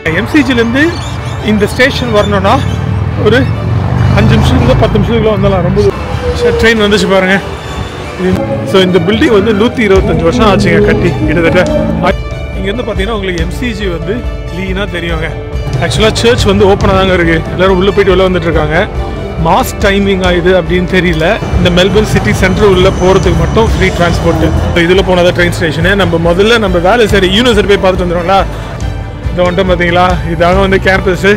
எம்சிஜிலேருந்து இந்த ஸ்டேஷன் வரணும்னா ஒரு 5 நிமிஷத்துக்கு 10 நிமிஷத்துக்குள்ள வந்துடலாம். ரொம்ப ட்ரெயின் வந்துச்சு பாருங்கள். ஸோ இந்த பில்டிங் வந்து 125 வருஷம் ஆச்சுங்க கட்டி கிட்டத்தட்ட. இங்கேருந்து பார்த்தீங்கன்னா உங்களுக்கு எம்சிஜி வந்து க்ளீனாக தெரியுங்க. ஆக்சுவலாக சர்ச் வந்து ஓப்பனாக தாங்க இருக்குது. எல்லோரும் உள்ளே போய்ட்டு வெளில வந்துட்டுருக்காங்க. மாஸ் டைமிங் ஆகுது அப்படின்னு தெரியல. இந்த மெல்பர்ன் சிட்டி சென்டர் உள்ளே போகிறதுக்கு மட்டும் ஃப்ரீ டிரான்ஸ்போர்ட்டு. இதில் போனதான் ட்ரெயின் ஸ்டேஷனு. நம்ம வேலை சரி யூனிவர்சிட்டி போய் பார்த்துட்டு வந்துடுவோங்களா. இந்த வந்துட்டு பார்த்தீங்களா, இதாங்க வந்து கேம்பஸு.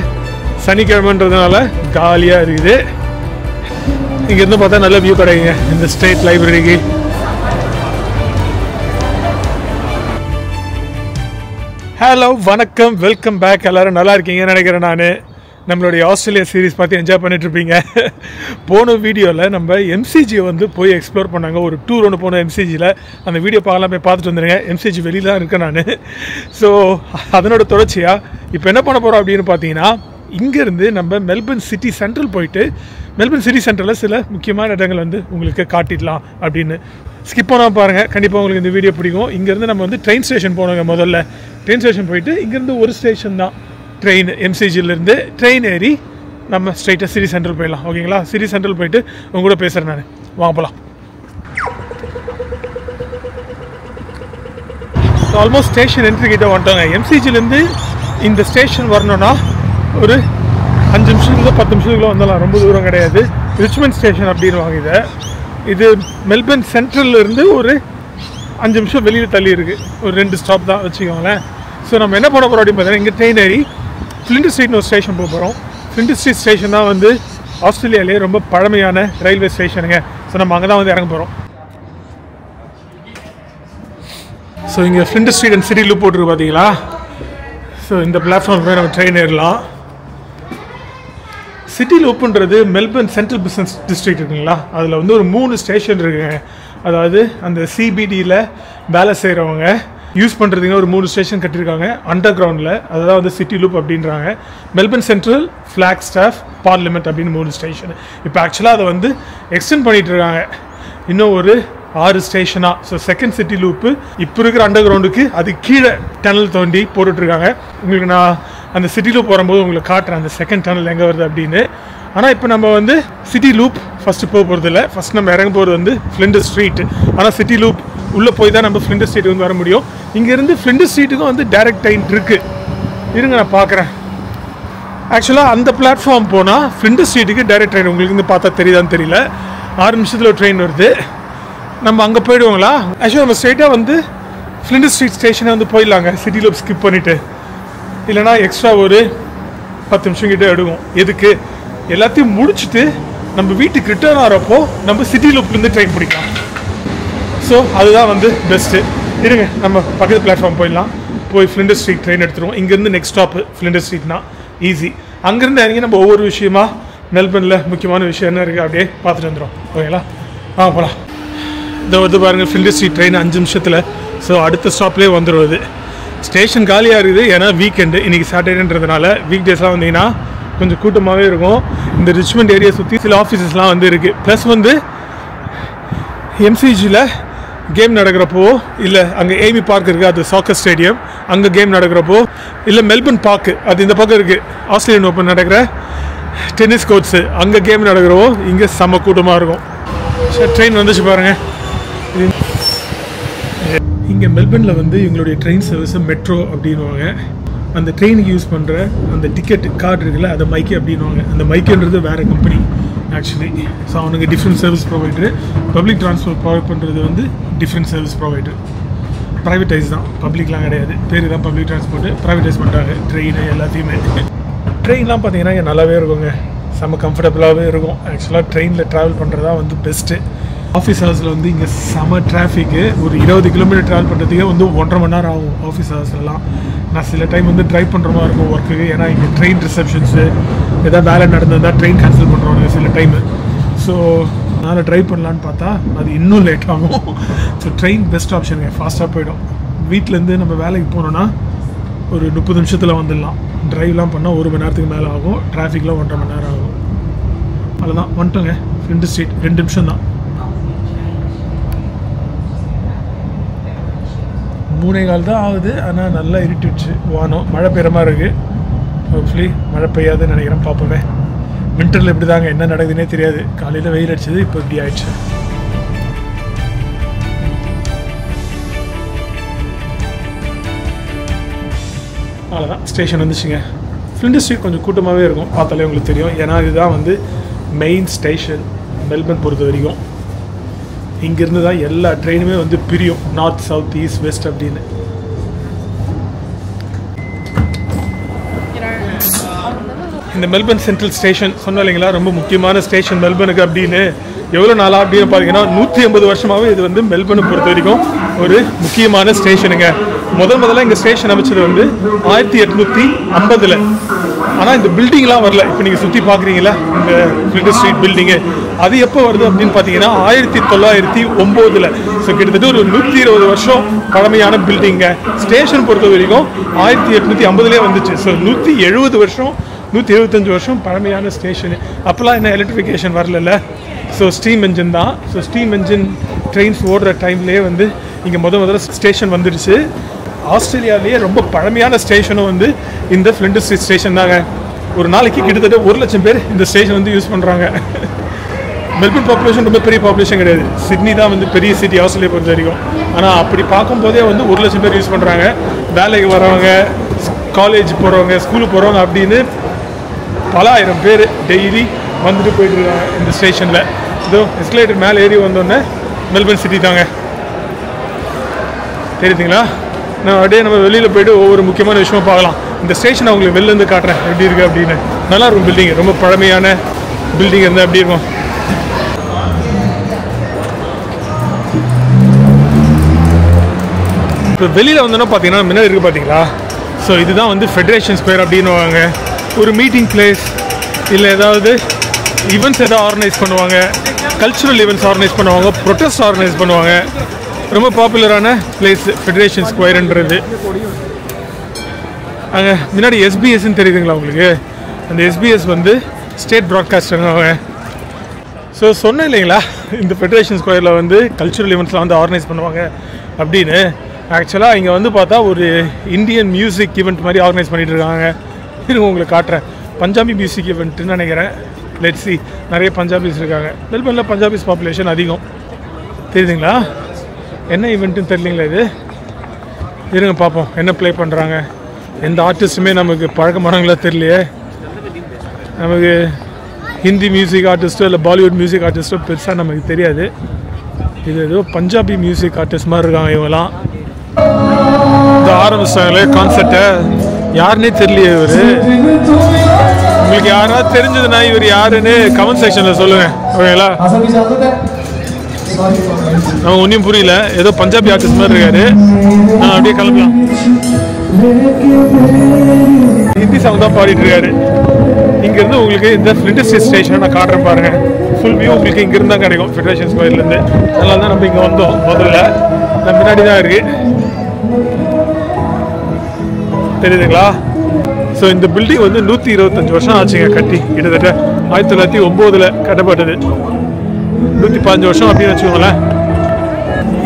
சனிக்கிழமைன்றதுனால காலியாக இருக்குது. இங்கேருந்து பார்த்தா நல்ல வியூ கிடைக்குங்க இந்த ஸ்டேட் லைப்ரரிக்கு. ஹலோ, வணக்கம், வெல்கம் பேக். எல்லோரும் நல்லா இருக்கீங்கன்னு நினைக்கிறேன். நான் நம்மளுடைய ஆஸ்திரேலியா சீரீஸ் பார்த்து என்ஜாய் பண்ணிட்டுருப்பீங்க. போன வீடியோவில் நம்ம எம்சிஜியை வந்து போய் எக்ஸ்ப்ளோர் பண்ணாங்க. ஒரு டூர் ஒன்று போனோம் எம்சிஜியில். அந்த வீடியோ பார்க்கலாம், போய் பார்த்துட்டு வந்துடுங்க. எம்சிஜி வெளியில் தான் இருக்கேன் நான். ஸோ அதனோட தொடர்ச்சியாக இப்போ என்ன பண்ண போகிறோம் அப்படின்னு பார்த்தீங்கன்னா, இங்கேருந்து நம்ம மெல்பர்ன் சிட்டி சென்ட்ரல் போயிட்டு மெல்பர்ன் சிட்டி சென்டரில் சில முக்கியமான இடங்கள் வந்து உங்களுக்கு காட்டிடலாம் அப்படின்னு. ஸ்கிப் பண்ணால் பாருங்கள், கண்டிப்பாக உங்களுக்கு இந்த வீடியோ பிடிக்கும். இங்கேருந்து நம்ம வந்து ட்ரெயின் ஸ்டேஷன் போனோங்க. முதல்ல ட்ரெயின் ஸ்டேஷன் போயிட்டு இங்கேருந்து ஒரு ஸ்டேஷன் தான் ட்ரெயின். எம்சிஜிலேருந்து ட்ரெயின் ஏறி நம்ம ஸ்ட்ரைட்டாக சிட்டி சென்ட்ரல் போயிடலாம். ஓகேங்களா? சிட்டி சென்ட்ரல் போயிட்டு உங்க கூட பேசுகிறேன் நான். வாங்க போகலாம். ஆல்மோஸ்ட் ஸ்டேஷன் என்ட்ரி கிட்ட வந்துட்டோங்க. எம்சிஜிலேருந்து இந்த ஸ்டேஷன் வரணும்னா ஒரு 5 நிமிஷத்துக்கு 10 நிமிஷத்துக்குள்ள வந்துடலாம். ரொம்ப தூரம் கிடையாது. ரிச்மண்ட் ஸ்டேஷன் அப்படின்னு வாங்குது. இது மெல்பர்ன் சென்ட்ரல்லேருந்து ஒரு 5 நிமிஷம் வெளியில் தள்ளி இருக்குது. ஒரு 2 ஸ்டாப் தான் வச்சுக்கோங்களேன். ஸோ நம்ம என்ன பண்ண போகிறோம் அப்படின்னு பார்த்தீங்கன்னா, இங்கே ட்ரெயின் ஏறி ஃப்ளிண்ட் ஸ்ட்ரீட்னு ஒரு ஸ்டேஷன் போக போகிறோம். ஃப்ளிண்ட் ஸ்ட்ரீட் ஸ்டேஷன் தான் வந்து ஆஸ்திரேலியாவிலே ரொம்ப பழமையான ரயில்வே ஸ்டேஷனுங்க. ஸோ நம்ம அங்கே தான் வந்து இறங்க போகிறோம். ஸோ இங்கே Flinders street and city loop போட்டுருக்கு பார்த்தீங்களா. ஸோ இந்த பிளாட்ஃபார்ம் போய் நம்ம ட்ரெயின் ஏறலாம். சிட்டி லூப்புன்றது மெல்பர்ன் சென்ட்ரல் பிஸ்னஸ் டிஸ்ட்ரிக்ட் இருக்குங்களா, அதில் வந்து ஒரு 3 ஸ்டேஷன் இருக்குங்க. அதாவது அந்த சிபிடியில் வேலை செய்கிறவங்க யூஸ் பண்ணுறதுங்க ஒரு 3 ஸ்டேஷன் கட்டியிருக்காங்க அண்டர் கிரவுண்டில். அதுதான் வந்து சிட்டி லூப் அப்படின்றாங்க. மெல்பர்ன் சென்ட்ரல், ஃப்ளாக்ஸ்டாஃப், பார்லிமெண்ட் அப்படின்னு 3 ஸ்டேஷன். இப்போ ஆக்சுவலாக அதை வந்து எக்ஸ்டெண்ட் பண்ணிகிட்டு இருக்காங்க இன்னும் ஒரு 6 ஸ்டேஷனாக. ஸோ செகண்ட் சிட்டி லூப்பு இப்போ இருக்கிற அண்டர் கிரவுண்டுக்கு அது கீழே டனல் தோண்டி போட்டுட்ருக்காங்க. உங்களுக்கு நான் அந்த சிட்டி லூப் வரும்போது உங்களுக்கு காட்டுறேன் அந்த செகண்ட் டனல் எங்கே வருது அப்படின்னு. ஆனால் இப்போ நம்ம வந்து சிட்டி லூப் ஃபஸ்ட்டு போக போகிறது இல்லை. ஃபஸ்ட் நம்ம இறங்க போகிறது வந்து ஃப்ளிண்ட் ஸ்ட்ரீட். ஆனால் சிட்டி லூப் உள்ளே போய் தான் நம்ம ஃப்ளிண்ட் ஸ்ட்ரீட் வந்து வர முடியும். இங்கேருந்து ஃப்ளிண்ட் ஸ்ட்ரீட்டுக்கும் வந்து டைரக்ட் ட்ரெயின் இருக்குது. இருங்க நான் பார்க்குறேன். ஆக்சுவலாக அந்த பிளாட்ஃபார்ம் போனால் ஃப்ளிண்ட் ஸ்ட்ரீட்டுக்கு டைரக்ட் ட்ரெயின் உங்களுக்கு வந்து பார்த்தா தெரியுதான்னு தெரியல. 6 நிமிஷத்தில் ஒரு ட்ரெயின் வருது. நம்ம அங்கே போயிடுவோங்களா? ஆக்சுவலாக நம்ம ஸ்ட்ரெயிட்டாக வந்து ஃப்ளிண்ட் ஸ்ட்ரீட் ஸ்டேஷனை வந்து போயிடலாங்க, சிட்டி லூப் ஸ்கிப் பண்ணிவிட்டு. இல்லைனா எக்ஸ்ட்ரா ஒரு 10 நிமிஷம் கிட்டே எடுக்கும். எதுக்கு? எல்லாத்தையும் முடிச்சுட்டு நம்ம வீட்டுக்கு ரிட்டர்ன் ஆகிறப்போ நம்ம சிட்டி லூப்லேருந்து ட்ரெயின் பிடிக்கலாம். ஸோ அதுதான் வந்து பெஸ்ட்டு. இருங்க நம்ம பக்கத்து பிளாட்ஃபார்ம் போயிடலாம். போய் ஃப்ளிண்ட் ஸ்ட்ரீட் ட்ரெயின் எடுத்துருவோம். இங்கேருந்து நெக்ஸ்ட் ஸ்டாப்பு ஃப்ளிண்ட் ஸ்ட்ரீட்னா ஈஸி. அங்கேருந்து இறங்கி நம்ம ஒவ்வொரு விஷயமா மெல்பர்னில் முக்கியமான விஷயம் என்ன இருக்குது அப்படியே பார்த்துட்டு வந்துடும். ஓகேங்களா? வாங்க போகலாம். இதை வந்து பாருங்கள், ஃப்ளிண்ட் ஸ்ட்ரீட் ட்ரெயின் 5 நிமிஷத்தில். ஸோ அடுத்த ஸ்டாப்லேயே வந்துடுவது. ஸ்டேஷன் காலியாக இருக்குது, ஏன்னா வீக்கெண்டு. இன்றைக்கி சாட்டர்டேன்றதுனால. வீக் டேஸ்லாம் வந்தீங்கன்னா கொஞ்சம் கூட்டமாகவே இருக்கும். இந்த ரிச்மண்ட் ஏரியா சுற்றி சில ஆஃபீஸஸ்லாம் வந்து இருக்குது. ப்ளஸ் வந்து எம்சிஜியில் கேம் நடக்கிறப்போ, இல்லை அங்கே ஏமி பார்க் இருக்குது, அது சாக்கர் ஸ்டேடியம், அங்கே கேம் நடக்கிறப்போ, இல்லை மெல்பர்ன் பார்க்கு அது இந்த பக்கம் இருக்குது, ஆஸ்திரேலியன் ஓப்பன் நடக்கிற டென்னிஸ் கோர்ட்ஸு, அங்கே கேம் நடக்கிறப்போ இங்கே செம்ம கூட்டமாக இருக்கும். சரி, ட்ரெயின் வந்துச்சு பாருங்கள். இங்கே மெல்பர்னில் வந்து எங்களுடைய ட்ரெயின் சர்வீஸை மெட்ரோ அப்படின்வாங்க. அந்த ட்ரெயினுக்கு யூஸ் பண்ணுற அந்த டிக்கெட் கார்டு இருக்குல்ல, அதை மைக்கே அப்படின்வாங்க. அந்த மைக்கேன்றது வேறு கம்பெனி ஆக்சுவலி. ஸோ அவனுக்கு different service provider. Public transport provide பண்ணுறது வந்து டிஃப்ரெண்ட் சர்வீஸ் ப்ரொவைடர். ப்ரைவேட்டைஸ் தான், பப்ளிக்லாம் கிடையாது. பேர் தான் பப்ளிக் ட்ரான்ஸ்போர்ட்டு. ப்ரைவேட்டைஸ் பண்ணுறாங்க ட்ரெயின் எல்லாத்தையுமே. ட்ரெயின்லாம் பார்த்தீங்கன்னா நல்லாவே இருக்குங்க, செம்ம கம்ஃபர்டபுளாகவே இருக்கும். ஆக்சுவலாக ட்ரெயினில் ட்ராவல் பண்ணுறதா வந்து பெஸ்ட்டு. ஆஃபீஸ் ஹவர்ஸில் வந்து இங்கே செம்ம டிராஃபிக்கு. ஒரு 20 கிலோமீட்டர் ட்ராவல் பண்ணுறதுக்கே வந்து 1.5 மணி நேரம் ஆகும் ஆஃபீஸ் ஹவர்ஸ்லாம். நான் சில டைம் வந்து ட்ரைவ் பண்ணுற மாதிரி இருக்கும் ஒர்க்குக்கு. ஏன்னா இங்கே ட்ரெயின் ரிசப்ஷன்ஸு எதாவது வேலை நடந்ததுதான் ட்ரெயின் கேன்சல் பண்ணுறவங்க சில டைமு. ஸோ அதனால் ட்ரைவ் பண்ணலான்னு பார்த்தா அது இன்னும் லேட் ஆகும். ஸோ ட்ரெயின் பெஸ்ட் ஆப்ஷனுங்க, ஃபாஸ்ட்டாக போயிடும். வீட்டிலேருந்து நம்ம வேலைக்கு போனோன்னா ஒரு 30 நிமிஷத்தில் வந்துடலாம். ட்ரைவ்லாம் பண்ணால் 1 மணி நேரத்துக்கு மேலே ஆகும். டிராஃபிக்லாம் 1.5 மணி நேரம் ஆகும். அவ்வளோதான், வந்துட்டோங்க. ஃப்ளிண்ட் ஸ்ட்ரீட் 2 நிமிஷம் தான். 3:15 தான் ஆகுது. ஆனால் நல்லா இருட்டுச்சு, வானம் மழை பெய்கிற மாதிரி இருக்குது. ஹோப்ஃபுல்லி மழை பெய்யாதுன்னு நினைக்கிறேன், பார்ப்போமே. வின்டரில் இப்படி தாங்க, என்ன நடக்குதுன்னே தெரியாது. காலையில் வெயில் அடிச்சது, இப்போ இப்படி ஆயிடுச்சு. அவ்வளோதான், ஸ்டேஷன் வந்துச்சுங்க. ஃப்ளிண்ட் ஸ்ட்ரீட் கொஞ்சம் கூட்டமாகவே இருக்கும், பார்த்தாலே உங்களுக்கு தெரியும். ஏன்னா இதுதான் வந்து மெயின் ஸ்டேஷன் மெல்பர்ன் பொறுத்த வரைக்கும். இங்கேருந்து தான் எல்லா ட்ரெயினுமே வந்து பிரியும், நார்த், சவுத், ஈஸ்ட், வெஸ்ட் அப்படின்னு. இந்த மெல்பர்ன் சென்ட்ரல் ஸ்டேஷன் சொன்னோம் இல்லைங்களா, ரொம்ப முக்கியமான ஸ்டேஷன் மெல்பர்னுக்கு அப்படின்னு. எவ்வளோ நாளாக அப்படின்னு பார்த்தீங்கன்னா 150 வருஷமாகவே இது வந்து மெல்பர்னை பொறுத்த வரைக்கும் ஒரு முக்கியமான ஸ்டேஷனுங்க. முதல்ல இங்கே ஸ்டேஷன் அமைச்சது வந்து 1850. ஆனால் இந்த பில்டிங்லாம் வரல. இப்போ நீங்கள் சுற்றி பார்க்குறீங்களா இந்த ஃப்ளிண்ட் ஸ்ட்ரீட் பில்டிங்கு, அது எப்போ வருது அப்படின்னு பார்த்தீங்கன்னா 1909. ஸோ கிட்டத்தட்ட ஒரு 120 வருஷம் பழமையான பில்டிங்க. ஸ்டேஷன் பொறுத்த வரைக்கும் 1850 வந்துச்சு. ஸோ 170 வருஷம் 175 வருஷம் பழமையான ஸ்டேஷனு. அப்போல்லாம் என்ன எலக்ட்ரிஃபிகேஷன் வரல. ஸோ ஸ்டீம் என்ஜின் தான். ஸோ ஸ்டீம் என்ஜின் ட்ரெயின்ஸ் ஓடுற டைம்லேயே வந்து இங்கே முதல்ல ஸ்டேஷன் வந்துடுச்சு. ஆஸ்திரேலியாவிலேயே ரொம்ப பழமையான ஸ்டேஷனும் வந்து இந்த ஃப்ளிண்ட் ஸ்ட்ரீட் ஸ்டேஷன் தாங்க. ஒரு நாளைக்கு கிட்டத்தட்ட 1 லட்சம் பேர் இந்த ஸ்டேஷன் வந்து யூஸ் பண்ணுறாங்க. மெல்பர்ன் பாப்புலேஷன் ரொம்ப பெரிய பாப்புலேஷன் கிடையாது. சிட்னி தான் வந்து பெரிய சிட்டி ஆஸ்திரேலியா பொறுத்த வரைக்கும். ஆனால் அப்படி பார்க்கும்போதே வந்து 1 லட்சம் பேர் யூஸ் பண்ணுறாங்க. வேலைக்கு வரவங்க, காலேஜ் போகிறவங்க, ஸ்கூலுக்கு போகிறவங்க அப்படின்னு பல ஆயிரம் பேர் டெய்லி வந்துட்டு போயிட்டு இருக்காங்க இந்த ஸ்டேஷனில். இதோ எஸ்கலேட்டர் மேலே ஏறி வந்தோடனே மெல்பர்ன் சிட்டி தாங்க, தெரியுதுங்களா? நான் அப்படியே நம்ம வெளியில் போய்ட்டு ஒவ்வொரு முக்கியமான விஷயமா பார்க்கலாம். இந்த ஸ்டேஷனை உங்களுக்கு வெளிலேருந்து காட்டுறேன் எப்படி இருக்குது அப்படின்னு. நல்லாயிருக்கும் பில்டிங், ரொம்ப பழமையான பில்டிங் இருந்தால் எப்படி இருக்கும். இப்போ வெளியில் வந்தோன்னா பார்த்தீங்கன்னா முன்னாடி இருக்குது பார்த்தீங்களா? ஸோ இதுதான் வந்து ஃபெடரேஷன் ஸ்கொயர் அப்படின்னு வாங்க. ஒரு மீட்டிங் பிளேஸ், இல்லை ஏதாவது ஈவெண்ட்ஸ் எதாவது ஆர்கனைஸ் பண்ணுவாங்க, கல்ச்சுரல் ஈவெண்ட்ஸ் ஆர்கனைஸ் பண்ணுவாங்க, ப்ரொட்டஸ்ட் ஆர்கனைஸ் பண்ணுவாங்க. ரொம்ப பாப்புலரான பிளேஸ் ஃபெடரேஷன் ஸ்கொயர்ன்றது. அங்கே முன்னாடி எஸ்பிஎஸ்ன்னு தெரியுதுங்களா உங்களுக்கு? அந்த எஸ்பிஎஸ் வந்து ஸ்டேட் ப்ராட்காஸ்டருங்க அவங்க. ஸோ சொன்னேன் இல்லைங்களா, இந்த ஃபெடரேஷன் ஸ்கொயரில் வந்து கல்ச்சுரல் ஈவெண்ட்ஸ்லாம் வந்து ஆர்கனைஸ் பண்ணுவாங்க அப்படின்னு. ஆக்சுவலாக இங்கே வந்து பார்த்தா ஒரு இந்தியன் மியூசிக் ஈவெண்ட் மாதிரி ஆர்கனைஸ் பண்ணிகிட்டு இருக்காங்க. இது உங்களுக்கு காட்டுறேன். பஞ்சாபி மியூசிக் ஈவெண்ட்டுன்னு நினைக்கிறேன். லெட்ஸ் சி, நிறைய பஞ்சாபிஸ் இருக்காங்க. மெல்பர்னில் பஞ்சாபிஸ் பாப்புலேஷன் அதிகம், தெரியுதுங்களா? என்ன ஈவெண்ட்டுன்னு தெரியலீங்களா இது? இருங்க பார்ப்போம் என்ன ப்ளே பண்ணுறாங்க. எந்த ஆர்டிஸ்ட்டுமே நமக்கு பழக்கமானவங்களா தெரியலையே. நமக்கு ஹிந்தி மியூசிக் ஆர்டிஸ்ட்டோ இல்லை பாலிவுட் மியூசிக் ஆர்டிஸ்ட்டோ பெருசாக நமக்கு தெரியாது. இது ஏதோ பஞ்சாபி மியூசிக் ஆர்டிஸ்ட் மாதிரி இருக்காங்க இவங்கெல்லாம். இந்த ஆரம்பிச்சாங்களே கான்செப்டை, யாருன்னே தெரியலையே இவர். உங்களுக்கு யாராவது தெரிஞ்சதுன்னா இவர் யாருன்னு கமெண்ட் செக்ஷனில் சொல்லுங்கள், ஓகேங்களா? அவன் ஒன்றும் புரியல, ஏதோ பஞ்சாபி ஆர்டிஸ்ட் மாதிரி இருக்காரு. நான் அப்படியே கிளம்பலாம். ஹிந்தி சாங் தான் பாடிட்டு இருக்காரு. இங்கேருந்து உங்களுக்கு இந்த ஃப்ளிண்ட் ஸ்ட்ரீட் ஸ்டேஷனை நான் காட்டுறேன் பாருங்க. ஃபுல் வியூ உங்களுக்கு இங்கிருந்து தான் கிடைக்கும் ஃபெடரேஷன் ஸ்கொயர்லேருந்து. அதனால தான் நம்ம இங்கே வந்தோம். முதல்ல நம்ம முன்னாடி தான் இருக்கு, தெரியுதுங்களா? ஸோ இந்த பில்டிங் வந்து 125 வருஷம் ஆச்சுங்க கட்டி. கிட்டத்தட்ட 1909 கட்டப்பட்டது. 115 வருஷம் அப்படின்னு வச்சுக்கோங்களேன்.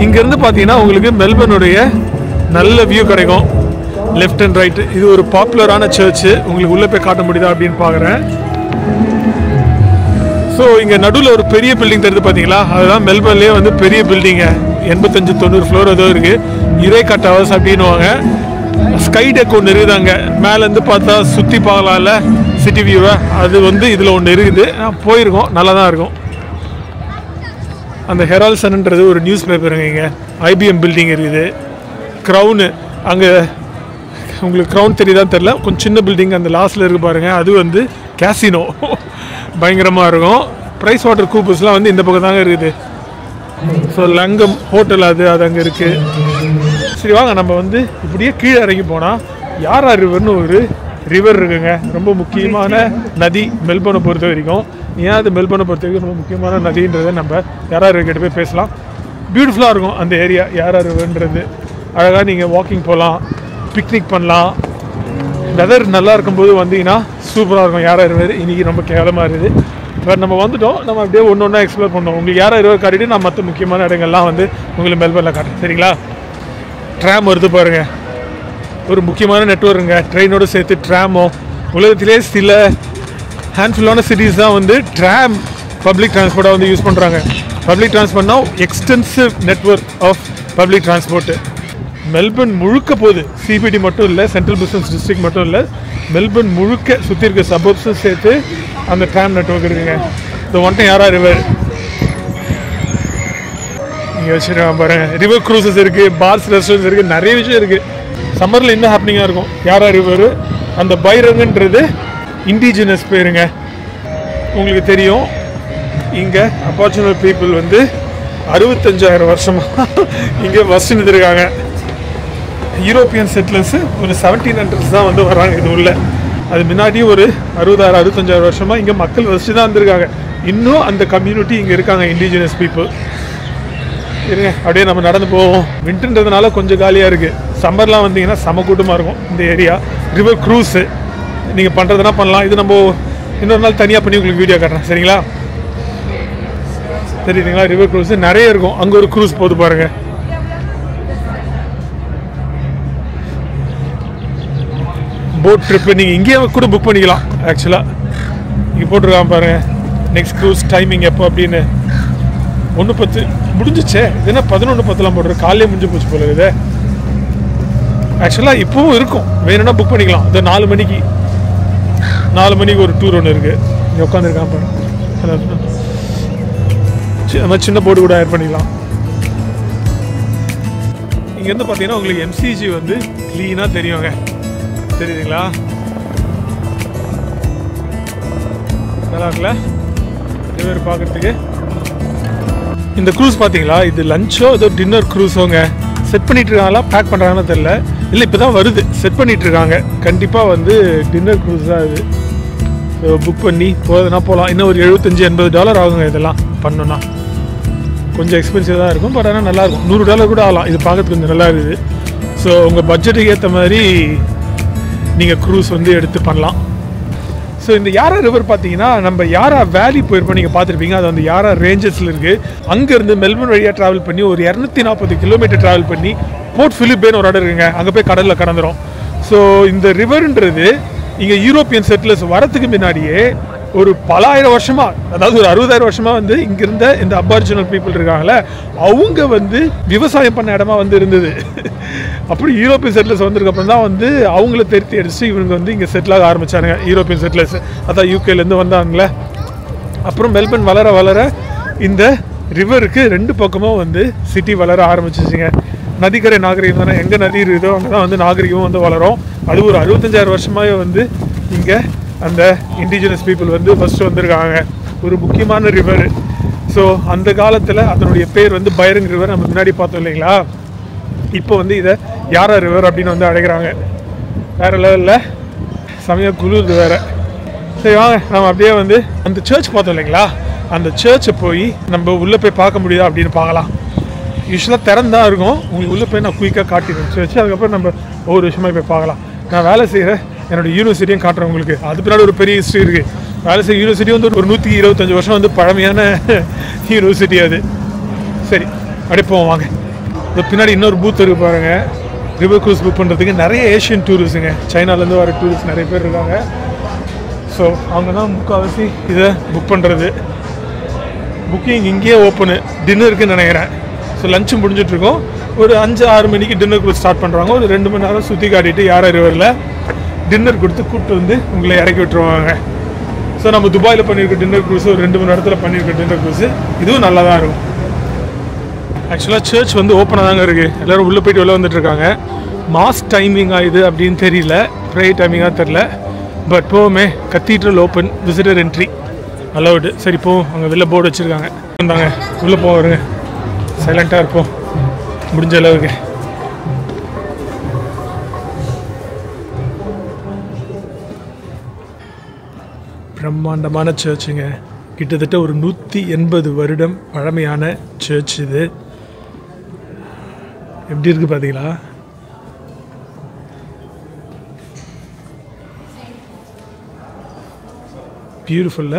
இங்கேருந்து பார்த்தீங்கன்னா உங்களுக்கு மெல்பர்னுடைய நல்ல வியூ கிடைக்கும், லெஃப்ட் அண்ட் ரைட்டு. இது ஒரு பாப்புலரான சர்ச்சு. உங்களுக்கு உள்ளே போய் காட்ட முடியுதா அப்படின்னு பார்க்குறேன். ஸோ இங்கே நடுவில் ஒரு பெரிய பில்டிங் தெரியுது பார்த்தீங்களா? அதுதான் மெல்பர்ன்லேயே வந்து பெரிய பில்டிங்கு. 85-90 ஃப்ளோர் ஏதோ இருக்குது. இரேகா டவர்ஸ் அப்படின்னுவாங்க. ஸ்கை டெக் ஒன்று இருக்குது அங்கே. மேலேருந்து பார்த்தா சுற்றி பார்க்கலாம்ல சிட்டி வியூவை. அது வந்து இதில் ஒன்று இருக்குது. போயிருக்கோம், நல்லா தான் இருக்கும். அந்த ஹெரால்ட் சன்ன்றது ஒரு நியூஸ் பேப்பருங்க. இங்கே ஐபிஎம் பில்டிங் இருக்குது. க்ரௌனு அங்கே உங்களுக்கு க்ரௌன் தெரியுதான்னு தெரில, கொஞ்சம் சின்ன பில்டிங் அந்த லாஸ்ட்டில் இருக்குது பாருங்கள். அது வந்து கேசினோ, பயங்கரமாக இருக்கும். ப்ரைஸ் வாட்டர் கூப்பர்ஸ்லாம் வந்து இந்த பக்கம் தாங்க இருக்குது. ஸோ லங்கம் ஹோட்டல் அது அங்கே இருக்குது. சரி வாங்க, நம்ம வந்து இப்படியே கீழே இறங்கி போனால் யாரா ரிவர்னு ஒரு ரிவர் இருக்குங்க. ரொம்ப முக்கியமான நதி மெல்பர்னை பொறுத்த வரைக்கும். ஏன் அது மெல்பர்னை பொறுத்த வரைக்கும் ரொம்ப முக்கியமான நதின்றதை நம்ம யாரா ரிவர் போய் பேசலாம். பியூட்டிஃபுல்லாக இருக்கும் அந்த ஏரியா. யாரா ரிவர்ன்றது அழகாக நீங்கள் வாக்கிங் போகலாம், பிக்னிக் பண்ணலாம். வெதர் நல்லா இருக்கும்போது வந்தீங்கன்னா சூப்பராக இருக்கும். யாரா ரிவர் இன்றைக்கி ரொம்ப கேவலமாக இருக்குது. பட் நம்ம வந்துவிட்டோம், நம்ம அப்படியே ஒன்று ஒன்றா எக்ஸ்ப்ளோர் பண்ணோம். உங்களுக்கு யாரா ரிவர் காட்டிட்டு நான் மற்ற முக்கியமான இடங்கள்லாம் வந்து உங்களுக்கு மெல்பர்னில் காட்டுறேன், சரிங்களா? ட்ராம் வருது பாருங்கள், ஒரு முக்கியமான நெட்வொர்க்குங்க. ட்ரெயினோடு சேர்த்து ட்ராமோ உலகத்திலே சில ஹேண்ட்ஃபுல்லான சிட்டிஸ் தான் வந்து ட்ராம் பப்ளிக் டிரான்ஸ்போர்ட்டாக வந்து யூஸ் பண்ணுறாங்க. பப்ளிக் டிரான்ஸ்போர்ட்னா extensive network of public transport. Melbourne முழுக்க போகுது, சிபிடி மட்டும் இல்லை, சென்ட்ரல் பிஸ்னஸ் டிஸ்ட்ரிக்ட் மட்டும் இல்லை, மெல்பர்ன் முழுக்க சுற்றி இருக்க சபர்ப்ஸும் சேர்த்து அந்த ட்ராம் நெட்வொர்க் இருக்குங்க. இந்த ஒன்ட்டம் யாரா ரிவர் இங்கே வச்சுருக்காங்க பாருங்கள். ரிவர் க்ரூசஸ் இருக்குது, பார்ஸ் ரெஸ்டாரண்ட்ஸ் இருக்குது, நிறைய விஷயம் இருக்குது. சம்மரில் இன்னும் ஹாப்பனிங்காக இருக்கும். யாரா ரிவர், அந்த பைரங்குன்றது இண்டிஜினஸ் பேருங்க. உங்களுக்கு தெரியும், இங்கே அபார்ச்சுனல் பீப்புள் வந்து 65,000 வருஷமாக இங்கே வசிச்சுட்டு இருக்காங்க. யூரோப்பியன் செட்டிலர்ஸு ஒரு 1700s தான் வந்து வராங்க இது உள்ள. அது முன்னாடி ஒரு 65,000 வருஷமாக இங்கே மக்கள் வசிச்சு தான் இருந்திருக்காங்க. இன்னும் அந்த கம்யூனிட்டி இங்கே இருக்காங்க, இண்டிஜினஸ் பீப்புள். இருங்க அப்படியே நம்ம நடந்து போவோம். வின்டர்ன்றதுனால கொஞ்சம் காலியாக இருக்குது. சம்மர்லாம் வந்தீங்கன்னா செம கூட்டமாக இருக்கும் இந்த ஏரியா. ரிவர் க்ரூஸு நீங்கள் பண்ணுறதுனா பண்ணலாம். இது நம்ம இன்னொரு நாள் தனியாக பண்ணி உங்களுக்கு வீடியோ காட்டுறேன், சரிங்களா? தெரியுதுங்களா? ரிவர் க்ரூஸு நிறைய இருக்கும். அங்கே ஒரு க்ரூஸ் போது பாருங்கள். போட் ட்ரிப்பு நீங்கள் இங்கேயே கூட புக் பண்ணிக்கலாம். ஆக்சுவலாக இங்கே போட்டிருக்காங்க பாருங்கள், நெக்ஸ்ட் க்ரூஸ் டைமிங் எப்போ அப்படின்னு. 1:10 முடிஞ்சிச்சே. இதுனா 11:10 போட்டுருக்கு. காலையே முடிஞ்சு போச்சு போல இது. ஆக்சுவலாக இப்போவும் இருக்கும், வேணும்னா புக் பண்ணிக்கலாம். இது 4 மணிக்கு ஒரு டூர் ஒன்று இருக்குது. இங்கே உட்காந்துருக்கான் பாருங்க. அது மாதிரி சின்ன போர்டு கூட ஆட் பண்ணிக்கலாம். இங்கேருந்து பார்த்தீங்கன்னா உங்களுக்கு எம்சிஜி வந்து க்ளீனாக தெரியுங்க. தெரியுதுங்களா? நல்லா இருக்குல்ல ரிவர் பார்க்குறதுக்கு. இந்த க்ரூஸ் பார்த்தீங்களா, இது லஞ்சோ ஏதோ டின்னர் க்ரூஸோங்க. செட் பண்ணிட்டு இருக்காங்களா, பேக் பண்ணுறாங்கன்னு தெரில. இல்லை, இப்போ தான் வருது, செட் பண்ணிட்டு இருக்காங்க. கண்டிப்பாக வந்து டின்னர் க்ரூஸ் தான் இது. ஸோ புக் பண்ணி போகுதுன்னா போகலாம். இன்னும் ஒரு $75-80 ஆகுங்க இதெல்லாம் பண்ணோன்னா. கொஞ்சம் எக்ஸ்பென்சிவ் தான் இருக்கும், பட் ஆனால் நல்லாயிருக்கும். $100 கூட ஆகலாம். இது பார்க்கறதுக்கு கொஞ்சம் நல்லா இருக்குது. ஸோ உங்கள் பட்ஜெட்டுக்கு ஏற்ற மாதிரி நீங்கள் க்ரூஸ் வந்து எடுத்து பண்ணலாம். ஸோ இந்த யாரா ரிவர் பார்த்தீங்கன்னா, நம்ம யாரா வேலி போயிருப்போம், நீங்கள் பார்த்துருப்பீங்க. அது வந்து யாரா ரேஞ்சஸில் இருக்குது. அங்கேருந்து மெல்பர்ன் வழியாக ட்ராவல் பண்ணி ஒரு 240 கிலோமீட்டர் ட்ராவல் பண்ணி போர்ட் பிலிப்பேன்னு ஒரு இடம் இருக்குங்க. அங்கே போய் கடலில் கடந்துடும். ஸோ இந்த ரிவர்ன்றது இங்கே யூரோப்பியன் செட்டிலர்ஸ் வரத்துக்கு முன்னாடியே ஒரு பலாயிரம் வருஷமா, அதாவது ஒரு 60,000 வருஷமா வந்து இங்கிருந்த இந்த அபார்ஜினல் பீப்புள் இருக்காங்களே, அவங்க வந்து விவசாயம் பண்ண இடமா வந்து இருந்தது. அப்படி யூரோப்பியன் செட்டிலர்ஸ் வந்ததுக்கப்புறம் தான் வந்து அவங்கள திருத்தி அடிச்சு இவங்க வந்து இங்கே செட்டில் ஆக ஆரம்பித்தாங்க. யூரோப்பியன் செட்டிலர்ஸ் அதான் யூகேலேருந்து வந்தாங்களே. அப்புறம் மெல்பர்ன் வளர வளர இந்த ரிவருக்கு 2 பக்கமும் வந்து சிட்டி வளர ஆரம்பிச்சிச்சுங்க. நதிக்கரை நாகரிகம் தானே, எங்கே நதி இருக்குதோ அங்கே தான் வந்து நாகரிகமும் வந்து வளரும். அது ஒரு 65,000 வருஷமாகவே வந்து இங்கே அந்த இண்டிஜினஸ் பீப்புள் வந்து ஃபஸ்ட்டு வந்திருக்காங்க. ஒரு முக்கியமான ரிவர். ஸோ அந்த காலத்தில் அதனுடைய பேர் வந்து பைரங் ரிவர். நம்ம முன்னாடி பார்த்தோம் இல்லைங்களா? இப்போ வந்து இதை யாரா ரிவர் அப்படின்னு வந்து அழைக்கிறாங்க. வேறு லெவலில் சமயம் குளிர்து வேறு. சரி வாங்க, நம்ம அப்படியே வந்து அந்த சர்ச் பார்த்தோம் இல்லைங்களா, அந்த சர்ச்சை போய் நம்ம உள்ளே போய் பார்க்க முடியுதா அப்படின்னு பார்க்கலாம். யூஸ்வலாக திறந்தான் இருக்கும். உங்களுக்கு உள்ளே போய் நான் குயிக்காக காட்டிடுவேன் சர்ச்சு. அதுக்கப்புறம் நம்ம ஒவ்வொரு விஷயமாக போய் பார்க்கலாம். நான் வேலை செய்கிற என்னோடய யூனிவர்சிட்டியும் காட்டுறேன் உங்களுக்கு. அது பின்னாடி ஒரு பெரிய ஹிஸ்ட்ரி இருக்குது. வேலை செய்கிற யூனிவர்சிட்டி வந்து ஒரு 125 வருஷம் வந்து பழமையான யூனிவர்சிட்டி அது. சரி அப்படியே போவோம் வாங்க. இது பின்னாடி இன்னொரு பூத் இருக்குது பாருங்கள். ரிவர் க்ரூஸ் புக் பண்ணுறதுக்கு நிறைய ஏஷியன் டூரிஸ்ட்டுங்க, சைனாலேருந்து வர டூரிஸ்ட் நிறைய பேர் இருக்காங்க. ஸோ அவங்க தான் முக்கால்வாசி இதை புக் பண்ணுறது. புக்கிங் இங்கேயே ஓப்பனு, டின்னருக்குன்னு நினைக்கிறேன். ஸோ லஞ்சு முடிஞ்சிட்ருக்கோம். ஒரு 5-6 மணிக்கு டின்னர் க்ரூஸ் ஸ்டார்ட் பண்ணுறாங்க. ஒரு 2 மணி நேரம் சுற்றி காட்டிட்டு யாரா ரிவரில் டின்னர் கொடுத்து கூப்பிட்டு வந்து உங்களை இறக்கி விட்டுருவாங்க. ஸோ நம்ம துபாயில் பண்ணியிருக்க டின்னர் க்ரூஸு ஒரு 2 மணி நேரத்தில் பண்ணியிருக்க டின்னர் க்ரூஸு இதுவும் நல்லா தான் இருக்கும். ஆக்சுவலாக சர்ச் வந்து ஓப்பனாக தாங்க இருக்குது. எல்லோரும் உள்ளே போய்ட்டு வெளில வந்துட்டுருக்காங்க. மாஸ் டைமிங்காக இது அப்படின்னு தெரியல, ப்ரேயர் டைமிங்காக தெரில. பட் போவோமே, cathedral open, visitor entry allowed. சரி போவோம். அங்கே வெளில போர்டு வச்சுருக்காங்க. வந்தாங்க உள்ளே போவோம். வருங்க, சைலண்ட்டாக இருப்போம் முடிஞ்ச அளவுக்கு. பிரம்மாண்டமான சர்ச்சுங்க. கிட்டத்தட்ட ஒரு 180 வருடம் பழமையான சர்ச் இது. எப்படி இருக்குது பார்த்தீங்களா? பியூட்டிஃபுல்ல.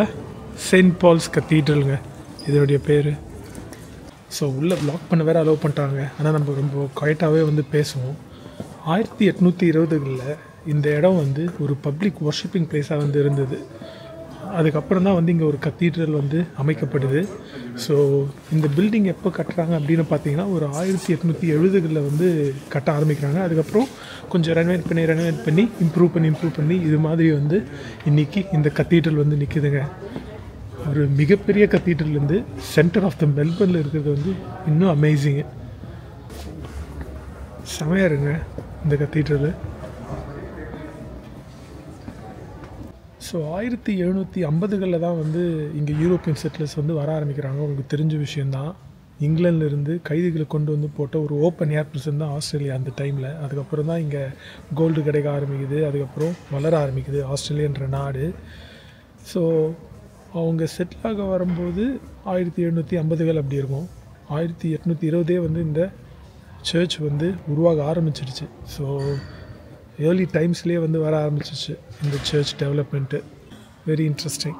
செயின்ட் பால்ஸ் கத்தீட்ரலுங்க இதனுடைய பேர். ஸோ உள்ளே ப்ளாக் பண்ண வேறு அலோவ் பண்ணிட்டாங்க. ஆனால் நம்ம ரொம்ப குவைட்டாகவே வந்து பேசுவோம். 1820களில் இந்த இடம் வந்து ஒரு பப்ளிக் வர்ஷிப்பிங் பிளேஸாக வந்து இருந்தது. அதுக்கப்புறம் தான் வந்து இங்கே ஒரு கத்தீட்ரல் வந்து அமைக்கப்படுது. ஸோ இந்த பில்டிங் எப்போ கட்டுறாங்க அப்படின்னு பார்த்தீங்கன்னா ஒரு 1870களில் வந்து கட்ட ஆரம்பிக்கிறாங்க. அதுக்கப்புறம் கொஞ்சம் ரெனோவேட் பண்ணி இம்ப்ரூவ் பண்ணி இது மாதிரி வந்து இன்றைக்கி இந்த கத்தீட்ரல் வந்து நிற்குதுங்க. ஒரு மிகப்பெரிய கத்தீட்ரல் வந்து சென்டர் ஆஃப் த மெல்பர்னில் இருக்கிறது வந்து இன்னும் அமேசிங்கு. செமையாக இருங்க இந்த கத்தீட்ரலு. ஸோ 1750களில் தான் வந்து இங்கே யூரோப்பியன் செட்டிலர்ஸ் வந்து வர ஆரம்பிக்கிறாங்க. உங்களுக்கு தெரிஞ்ச விஷயந்தான். இங்கிலாந்துலேருந்து கைதிகளை கொண்டு வந்து போட்ட ஒரு ஓப்பன் ஏர் பிரிசன் தான் ஆஸ்திரேலியா அந்த டைமில். அதுக்கப்புறம் தான் இங்கே கோல்டு கிடைக்க ஆரம்பிக்குது, அதுக்கப்புறம் வளர ஆரம்பிக்குது ஆஸ்திரேலியான்ற நாடு. ஸோ அவங்க செட்டிலாக வரும்போது 1750கள் அப்படி இருக்கும். 1820 வந்து இந்த சர்ச் வந்து உருவாக ஆரம்பிச்சிடுச்சு. ஸோ ஏர்லி டைம்ஸ்லேயே வந்து வர ஆரம்பிச்சிச்சு இந்த சர்ச் டெவலப்மெண்ட்டு. Very interesting.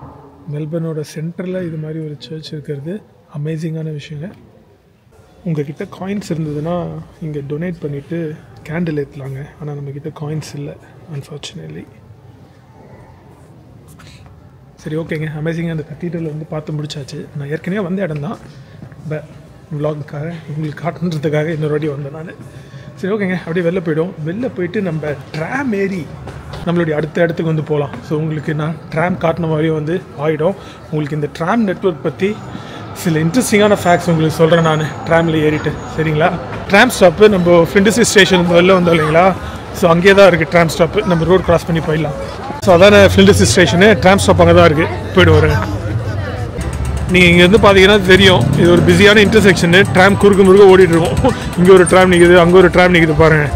மெல்பர்னோட சென்டரில் இது மாதிரி ஒரு சர்ச் இருக்கிறது அமேசிங்கான விஷயங்க. உங்கள்கிட்ட காயின்ஸ் இருந்ததுன்னா இங்கே டொனேட் பண்ணிவிட்டு கேண்டில் ஏற்றலாங்க. ஆனால் நம்மக்கிட்ட காயின்ஸ் இல்லை அன்ஃபார்ச்சுனேட்லி. சரி, ஓகேங்க. அமேசிங்காக அந்த கத்தீட்ரல் வந்து பார்த்து முடிச்சாச்சு. நான் ஏற்கனவே வந்த இடம் தான், விலாகுக்காக உங்களுக்கு காட்டுன்றதுக்காக இன்னொரு வாட்டி வந்தேன் நான். சரி, ஓகேங்க. அப்படியே வெளில போயிட்டு நம்ம ட்ராம் ஏறி நம்மளுடைய அடுத்த இடத்துக்கு வந்து போகலாம். ஸோ உங்களுக்கு நான் ட்ராம் காட்டின மாதிரியும் வந்து ஆகிடும். உங்களுக்கு இந்த ட்ராம் நெட்வொர்க் பற்றி சில இன்ட்ரெஸ்டிங்கான ஃபேக்ட்ஸ் உங்களுக்கு சொல்கிறேன் நான் ட்ராமில் ஏறிட்டு. சரிங்களா? ட்ராம் ஸ்டாப்பு நம்ம ஃப்ரெண்டிசி ஸ்டேஷன் வெளில வந்தோம் இல்லைங்களா? ஸோ அங்கேயே தான் இருக்குது ட்ராம் ஸ்டாப்பு. நம்ம ரோட் கிராஸ் பண்ணி போயிடலாம். ஸோ அதான ஃப்ரெண்டிசி ஸ்டேஷனு. ட்ராம் ஸ்டாப் அங்கே தான் இருக்குது. போய்ட்டு வரேங்க. நீங்கள் இங்கேருந்து பார்த்தீங்கன்னா தெரியும், இது ஒரு பிஸியான இன்டர்செக்ஷனு. ட்ராம் குறுக்கு முறுக்க ஓடிட்டு இருக்கோம். இங்கே ஒரு ட்ராம் நிற்குது, அங்கே ஒரு ட்ராம் நிற்குது பாருங்கள்.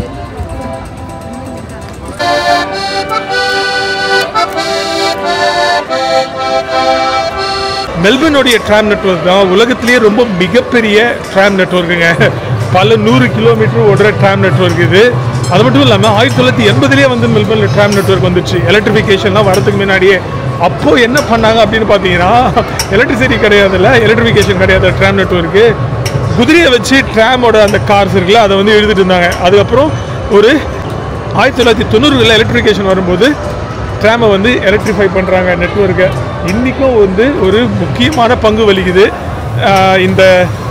மெல்பர்னுடைய ட்ராம் நெட்வொர்க் தான் உலகத்திலேயே ரொம்ப மிகப்பெரிய ட்ராம் நெட்வொர்க்குங்க. பல 100 கிலோமீட்டர் ஓடுற ட்ராம் நெட்வொர்க் இது. அது மட்டும் இல்லாமல் 1980லேயே வந்து மெல்பர்னில் ட்ராம் நெட்வொர்க் வந்துச்சு. எலக்ட்ரிஃபிகேஷன்லாம் வரதுக்கு முன்னாடியே. அப்போது என்ன பண்ணாங்க அப்படின்னு பார்த்தீங்கன்னா, எலக்ட்ரிசிட்டி கிடையாதுல்ல, எலக்ட்ரிஃபிகேஷன் கிடையாது ட்ராம் நெட்வொர்க்கு. குதிரையை வச்சு ட்ராமோட அந்த கார்ஸ் இருக்குல்ல அதை வந்து எழுதிட்டு இருந்தாங்க. அதுக்கப்புறம் ஒரு 1990களில் எலக்ட்ரிஃபிகேஷன் வரும்போது ட்ராமை வந்து எலக்ட்ரிஃபை பண்ணுறாங்க நெட்வொர்க்கை. இன்றைக்கும் வந்து ஒரு முக்கியமான பங்கு வகிக்குது இந்த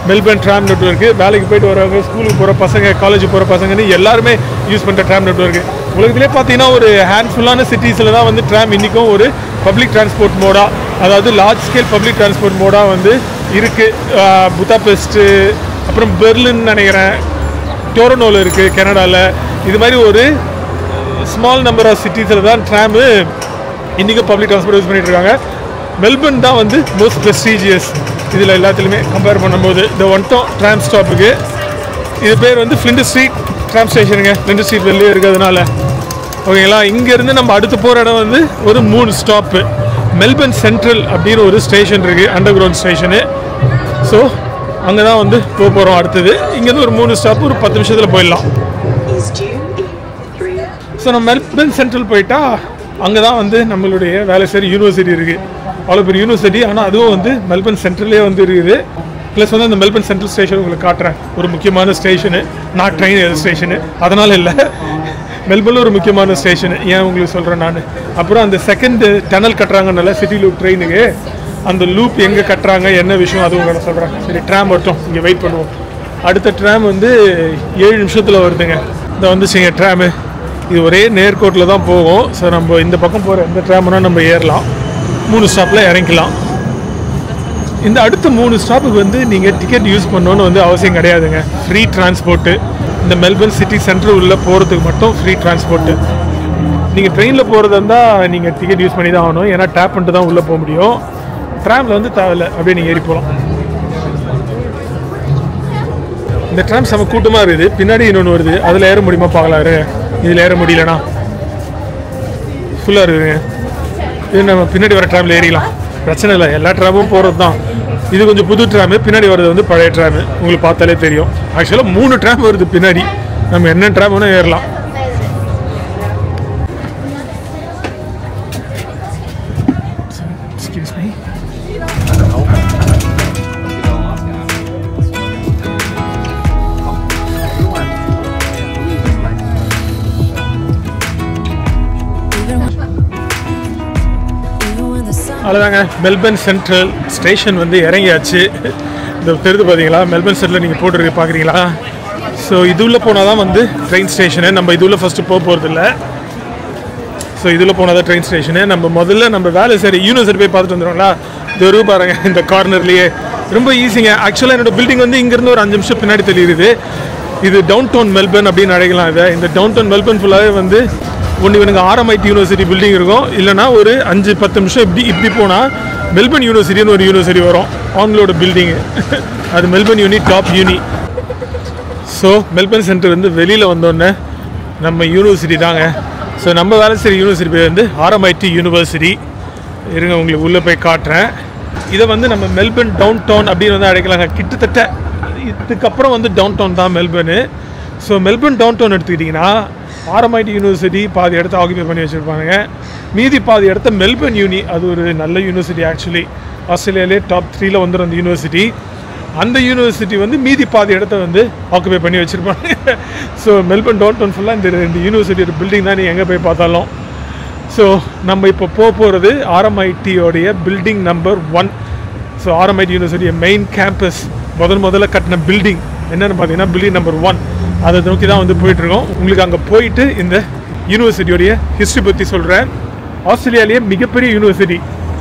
மெல்பர்ன் ட்ராம் நெட்வொர்க்கு. வேலைக்கு போய்ட்டு வரவங்க, ஸ்கூலுக்கு போகிற பசங்க, காலேஜ் போகிற பசங்கன்னு எல்லாருமே யூஸ் பண்ணுற ட்ராம் நெட்வொர்க்கு. உலகத்திலே பார்த்தீங்கன்னா ஒரு ஹேண்ட்ஃபுல்லான சிட்டிஸில் தான் வந்து ட்ராம் இன்றைக்கும் ஒரு பப்ளிக் டிரான்ஸ்போர்ட் மோடாக, அதாவது லார்ஜ் ஸ்கேல் பப்ளிக் டிரான்ஸ்போர்ட் மோடாக வந்து இருக்குது. புதாபெஸ்ட்டு, அப்புறம் பெர்லின் நினைக்கிறேன், டொரண்டோவில் இருக்குது கனடாவில். இது மாதிரி ஒரு ஸ்மால் நம்பர் ஆஃப் சிட்டிஸில் தான் ட்ராமு இன்றைக்கும் பப்ளிக் டிரான்ஸ்போர்ட் யூஸ் பண்ணிகிட்டு இருக்காங்க. மெல்பர்ன் தான் வந்து மோஸ்ட் ப்ரெஸ்டீஜியஸ் இதில் எல்லாத்துலேயுமே கம்பேர் பண்ணும்போது. இந்த ஒன்டோம் ட்ராம் ஸ்டாப்புக்கு இது பேர் வந்து ஃப்ளிண்ட் ஸ்ட்ரீட் ட்ராம் ஸ்டேஷனுங்க. ஃப்ளிண்ட் ஸ்ட்ரீட் வெளியே இருக்கிறதுனால. ஓகேங்களா? இங்கேருந்து நம்ம அடுத்து போகிற இடம் வந்து ஒரு 3 ஸ்டாப்பு. மெல்பர்ன் சென்ட்ரல் அப்படின்னு ஒரு ஸ்டேஷன் இருக்குது, அண்டர் கிரவுண்ட் ஸ்டேஷனு. ஸோ அங்கே தான் வந்து போக போகிறோம் அடுத்தது. இங்கேருந்து ஒரு 3 ஸ்டாப்பு ஒரு 10 நிமிஷத்தில் போயிடலாம். ஸோ நம்ம மெல்பர்ன் சென்ட்ரல் போயிட்டா அங்கே தான் வந்து நம்மளுடைய வேலை செய்கிற யூனிவர்சிட்டி இருக்குது. அவ்வளோ பெரிய யூனிவர்சிட்டி. ஆனால் அதுவும் வந்து மெல்பர்ன் சென்ட்ரலே வந்து இருக்குது. ப்ளஸ் வந்து அந்த மெல்பர்ன் சென்ட்ரல் ஸ்டேஷன் உங்களுக்கு காட்டுறேன். ஒரு முக்கியமான ஸ்டேஷனு, நான் ட்ரெயின் ஏறு ஸ்டேஷனு, அதனால் இல்லை, மெல்பர்னில் ஒரு முக்கியமான ஸ்டேஷனு. ஏன் உங்களுக்கு சொல்கிறேன் நான். அப்புறம் அந்த செகண்ட் டனல் கட்டுறாங்கனால சிட்டி லூப் ட்ரெயினுக்கு, அந்த லூப் எங்கே கட்டுறாங்க என்ன விஷயம் அது உங்களுக்கு சொல்கிறேன். சரி, ட்ராம் மட்டும் இங்கே வெயிட் பண்ணுவோம். அடுத்த ட்ராம் வந்து 7 நிமிஷத்தில் வருதுங்க. இதை வந்துச்சுங்க ட்ராமு. இது ஒரே நேர்கோட்டில் தான் போகும். ஸோ நம்ம இந்த பக்கம் போகிற எந்த ட்ராம்னா நம்ம ஏறலாம். 3 ஸ்டாப்பில் இறங்கிக்கலாம். இந்த அடுத்த 3 ஸ்டாப்புக்கு வந்து நீங்கள் டிக்கெட் யூஸ் பண்ணணுன்னு வந்து அவசியம் கிடையாதுங்க. Free transport. இந்த மெல்பர்ன் சிட்டி சென்டர் உள்ளே போகிறதுக்கு மட்டும் ஃப்ரீ டிரான்ஸ்போர்ட்டு. நீங்கள் ட்ரெயினில் போகிறதா இருந்தால் நீங்கள் டிக்கெட் யூஸ் பண்ணி தான் ஆகணும். ஏன்னா டேப் பண்ணிட்டு தான் உள்ளே போக முடியும். ட்ராமில் வந்து தேவையில்லை, அப்படியே நீங்கள் ஏறி போகலாம். இந்த ட்ராம் செம கூட்டமாக இருக்குது. பின்னாடி இன்னொன்று வருது, அதில் ஏற முடியுமா பார்க்கலாரு. இதில் ஏற முடியலண்ணா, ஃபுல்லாக இருக்குதுங்க. இது நம்ம பின்னாடி வர ட்ராமில் ஏறிக்கலாம், பிரச்சனை இல்லை. எல்லா ட்ராமும் போகிறது தான். இது கொஞ்சம் புது ட்ராமு, பின்னாடி வர்றது வந்து பழைய ட்ராமு. உங்களுக்கு பார்த்தாலே தெரியும். ஆக்சுவலாக 3 ட்ராம் வருது பின்னாடி. நம்ம என்ன ட்ராம் வேணால் ஏறலாம். அவ்வளோதாங்க, மெல்பர்ன் சென்ட்ரல் ஸ்டேஷன் வந்து இறங்கியாச்சு. இந்த தெரிந்து பார்த்தீங்களா, மெல்பர்ன் சென்ட்ரல் நீங்கள் போட்டுருக்கு பார்க்குறீங்களா? ஸோ இது உள்ளே போனால் தான் வந்து ட்ரெயின் ஸ்டேஷனு. நம்ம இது உள்ள ஃபஸ்ட்டு போகிறதில்ல. ஸோ இதில் போனால் தான் ட்ரெயின் ஸ்டேஷனு. நம்ம முதல்ல நம்ம வேலை சரி யூனிவர்சிட்டி போய் பார்த்துட்டு வந்துடுவோங்களா? இது பாருங்க, இந்த கார்னர்லேயே ரொம்ப ஈஸிங்க. ஆக்சுவலாக என்னோடய பில்டிங் வந்து இங்கேருந்து ஒரு 5 நிமிஷம் பின்னாடி தெரியுது. இது டவுன் டவுன் மெல்பர்ன் அப்படின்னு அழைக்கலாம். இதை இந்த டவுன் டவுன் மெல்பர்ன் ஃபுல்லாகவே வந்து ஒன்று இவனுக்கு RMIT யூனிவர்சிட்டி பில்டிங் இருக்கும், இல்லைனா ஒரு 5-10 நிமிஷம் இப்படி போனால் மெல்பர்ன் யூனிவர்சிட்டின்னு ஒரு யூனிவர்சிட்டி வரும், அவங்களோட பில்டிங்கு. அது மெல்பர்ன் யூனி, டாப் யூனி. ஸோ மெல்பர்ன் சென்டர் வந்து வெளியில் வந்தோடனே நம்ம யூனிவர்சிட்டி தாங்க. ஸோ நம்ம வேலை செய்கிற யூனிவர்சிட்டி பேர் வந்து RMIT யூனிவர்சிட்டி. இருங்க, உங்களுக்கு உள்ளே போய் காட்டுறேன். இதை வந்து நம்ம மெல்பர்ன் டவுன் டவுன் அப்படின்னு வந்து அழைக்கலாங்க. கிட்டத்தட்ட இதுக்கப்புறம் வந்து டவுன் டவுன் தான் மெல்பர்னு. ஸோ மெல்பர்ன் டவுன் டவுன் எடுத்துக்கிட்டிங்கன்னா RMIT யூனிவர்சிட்டி பாதி இடத்த ஆக்குபை பண்ணி வச்சுருப்பாங்க. மீதி பாதி இடத்த மெல்பர்ன் யூனி, அது ஒரு நல்ல யூனிவர்சிட்டி. ஆக்சுவலி ஆஸ்திரேலியாவிலே டாப் 3ல் வந்துடும் அந்த யூனிவர்சிட்டி. அந்த யூனிவர்சிட்டி வந்து மீதி பாதி இடத்த வந்து ஆக்குபை பண்ணி வச்சுருப்பாங்க. ஸோ மெல்பர்ன் டவுன் டவுன் ஃபுல்லாக இந்த 2 யூனிவர்சிட்டியோட பில்டிங் தான் நீ எங்கே போய் பார்த்தாலும். ஸோ நம்ம இப்போ போகிறது RMITயோடைய building number 1. So RMIT university main campus முதல்ல கட்டின பில்டிங் என்னென்னு பார்த்தீங்கன்னா பில்டிங் நம்பர் 1. அதை நோக்கி தான் வந்து போயிட்டுருக்கோம். உங்களுக்கு அங்கே போயிட்டு இந்த யூனிவர்சிட்டியோடைய ஹிஸ்ட்ரி பற்றி சொல்கிறேன். ஆஸ்திரேலியாவிலேயே மிகப்பெரிய university,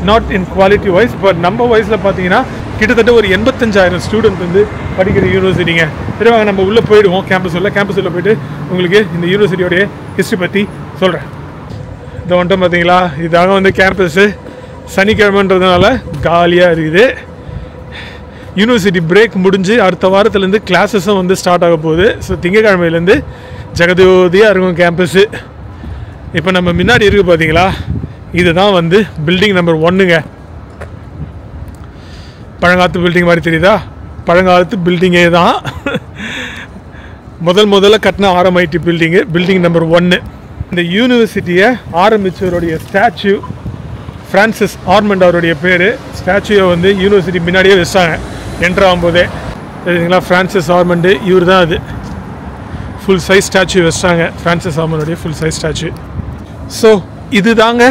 not in quality wise but number வைஸில் பார்த்தீங்கன்னா கிட்டத்தட்ட ஒரு 85,000 ஸ்டூடெண்ட் வந்து படிக்கிற யூனிவர்சிட்டிங்க. சரி வாங்க, நம்ம உள்ளே போயிடுவோம். கேம்பஸ் உள்ள போயிட்டு உங்களுக்கு இந்த யூனிவர்சிட்டியோடைய ஹிஸ்ட்ரி பற்றி சொல்கிறேன். இந்த வந்துட்டோம் பார்த்தீங்களா, இதாக வந்து கேம்பஸ்ஸு. சனிக்கிழமைன்றதுனால காலியாக இருக்குது. யூனிவர்சிட்டி பிரேக் முடிஞ்சு அடுத்த வாரத்துலேருந்து கிளாஸஸும் வந்து ஸ்டார்ட் ஆக போகுது. ஸோ திங்கக்கிழமையிலேருந்து ஜெகஜோதியாக இருக்கும் கேம்பஸ்ஸு. இப்போ நம்ம முன்னாடி இருக்குது பார்த்தீங்களா, இதுதான் வந்து பில்டிங் நம்பர் 1ங்க. பழங்காலத்து பில்டிங் மாதிரி தெரியுதா? பழங்காலத்து பில்டிங்கே தான். முதல்ல கட்டின RMIT பில்டிங் நம்பர் 1. இந்த யூனிவர்சிட்டியை ஆரம்பித்தவருடைய ஸ்டாச்சு ஃப்ரான்சிஸ் ஆர்மண்ட் அவருடைய பேர். ஸ்டாச்சுவை வந்து யூனிவர்சிட்டி முன்னாடியே வச்சாங்க என்ட்ரு ஆகும்போதே. சரிங்களா, ஃப்ரான்சிஸ் ஆர்மண்டு இவர் தான். அது ஃபுல் சைஸ் ஸ்டாச்சு வச்சாங்க, ஃப்ரான்சிஸ் ஆர்மண்டோடைய ஃபுல் சைஸ் ஸ்டாச்சு. ஸோ இது தாங்க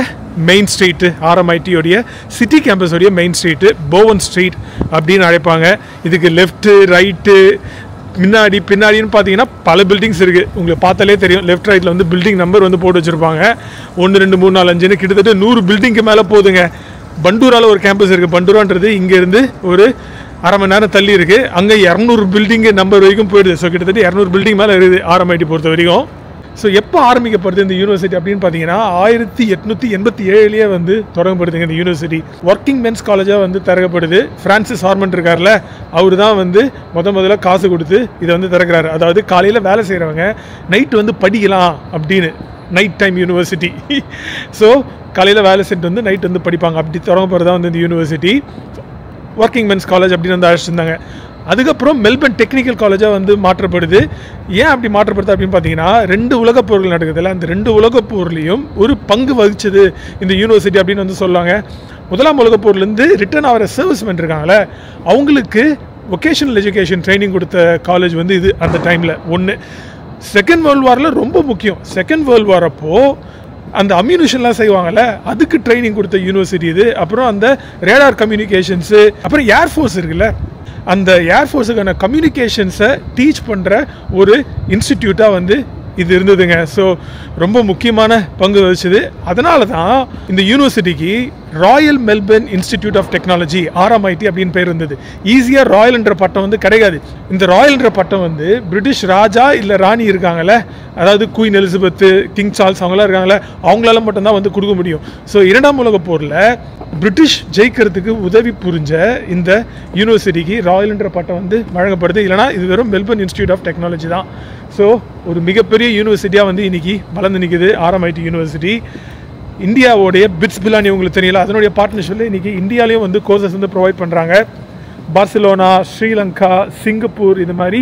மெயின் ஸ்ட்ரீட்டு, RMITயோடைய சிட்டி கேம்பஸோடைய மெயின் ஸ்ட்ரீட்டு. போவன் ஸ்ட்ரீட் அப்படின்னு அழைப்பாங்க. இதுக்கு லெஃப்ட்டு ரைட்டு பின்னாடின்னு பார்த்தீங்கன்னா பல பில்டிங்ஸ் இருக்குது. உங்களுக்கு பார்த்தாலே தெரியும். லெஃப்ட் ரைட்டில் வந்து பில்டிங் நம்பர் வந்து போட்டு வச்சுருப்பாங்க. 1 2 3 4 5ன்னு கிட்டத்தட்ட 100 பில்டிங்க்கு மேலே போகுதுங்க. பண்டூராவில் ஒரு கேம்பஸ் இருக்குது. பண்டூரான்றது இங்கேருந்து ஒரு அரை மணி நேரம் தள்ளி இருக்குது. அங்கே 200 பில்டிங்கு நம்பர் வரைக்கும் போயிடுது. ஸோ கிட்டத்தட்ட 200 பில்டிங் மேலே இருக்குது RMIT பொறுத்த வரைக்கும். ஸோ எப்போ ஆரம்பிக்கப்படுது இந்த யூனிவர்சிட்டி அப்படின்னு பார்த்தீங்கன்னா 1887 வந்து தொடங்கப்படுதுங்க இந்த யூனிவர்சிட்டி. ஒர்க்கிங் மென்ஸ் காலேஜாக வந்து திறக்கப்படுது. ஃப்ரான்சிஸ் ஆர்மண்ட் இருக்கார்ல, அவர் தான் வந்து முதல்ல காசு கொடுத்து இதை வந்து திறக்கிறாரு. அதாவது காலையில் வேலை செய்கிறவங்க நைட்டு வந்து படிக்கலாம் அப்படின்னு, நைட் டைம் யூனிவர்சிட்டி. ஸோ காலையில் வேலை செஞ்சுட்டு வந்து நைட் வந்து படிப்பாங்க. அப்படி தொடங்கப்படுறது தான் வந்து இந்த யூனிவர்சிட்டி. ஒர்க்கிங் மென்ஸ் காலேஜ் அப்படின்னு வந்து அழைச்சிருந்தாங்க. அதுக்கப்புறம் மெல்பர்ன் டெக்னிக்கல் காலேஜாக வந்து மாற்றப்படுது. ஏன் அப்படி மாற்றப்படுது அப்படின்னு பார்த்தீங்கன்னா 2 உலகப் போர்கள் நடக்குதுல்ல, அந்த 2 உலகப் போர்லையும் ஒரு பங்கு வகிச்சது இந்த யூனிவர்சிட்டி அப்படின்னு வந்து சொல்லுவாங்க. 1ஆம் உலகப் போர்லேருந்து ரிட்டர்ன் ஆகிற சர்வீஸ்மென் இருக்காங்களே, அவங்களுக்கு வொகேஷனல் எஜுகேஷன் ட்ரைனிங் கொடுத்த காலேஜ் வந்து இது அந்த டைமில். 1 செகண்ட் வேர்ல்டு வாரில் ரொம்ப முக்கியம். செகண்ட் வேர்ல்டு வார் அப்போ அந்த அம்யூனிஷன்லாம் செய்வாங்கள்ல, அதுக்கு ட்ரைனிங் கொடுத்த யூனிவர்சிட்டி இது. அப்புறம் அந்த ரேடார் கம்யூனிகேஷன்ஸு, அப்புறம் ஏர்ஃபோர்ஸ் இருக்குல்ல, அந்த ஏர்ஃபோர்ஸுக்கான கம்யூனிகேஷன்ஸை டீச் பண்ணுற ஒரு இன்ஸ்டிடியூட்டாக வந்து இது இருந்ததுங்க. ஸோ ரொம்ப முக்கியமான பங்கு வகிச்சது. அதனால தான் இந்த யூனிவர்சிட்டிக்கு Royal Melbourne Institute of Technology RMIT அப்படின்னு பேர் இருந்தது. ஈஸியாக ராயல்ன்ற பட்டம் வந்து கிடைக்காது. இந்த ராயல்ன்ற பட்டம் வந்து பிரிட்டிஷ் ராஜா இல்லை ராணி இருக்காங்கல்ல, அதாவது குயின் எலிசபெத்து, கிங் சார்ல்ஸ் அவங்களாம் இருக்காங்களே, அவங்களால மட்டும்தான் வந்து கொடுக்க முடியும். ஸோ 2ஆம் உலகப் போரில் பிரிட்டிஷ் ஜெயிக்கிறதுக்கு உதவி புரிஞ்ச இந்த யூனிவர்சிட்டிக்கு ராயல்ன்ற பட்டம் வந்து வழங்கப்படுது. இல்லைனா இது வெறும் மெல்பர்ன் இன்ஸ்டிடியூட் ஆஃப் டெக்னாலஜி தான். ஸோ ஒரு மிகப்பெரிய யூனிவர்சிட்டியாக வந்து இன்றைக்கி வளர்ந்து நிற்குது RMIT யூனிவர்சிட்டி. இந்தியாவோடைய பிட்ஸ் பிலானி உங்களுக்கு தெரியல, அதனுடைய பார்ட்னர்ஷிப்பில் இன்றைக்கி இந்தியாவிலையும் வந்து கோர்சஸ் வந்து ப்ரொவைட் பண்ணுறாங்க. பார்சிலோனா, ஸ்ரீலங்கா, சிங்கப்பூர், இது மாதிரி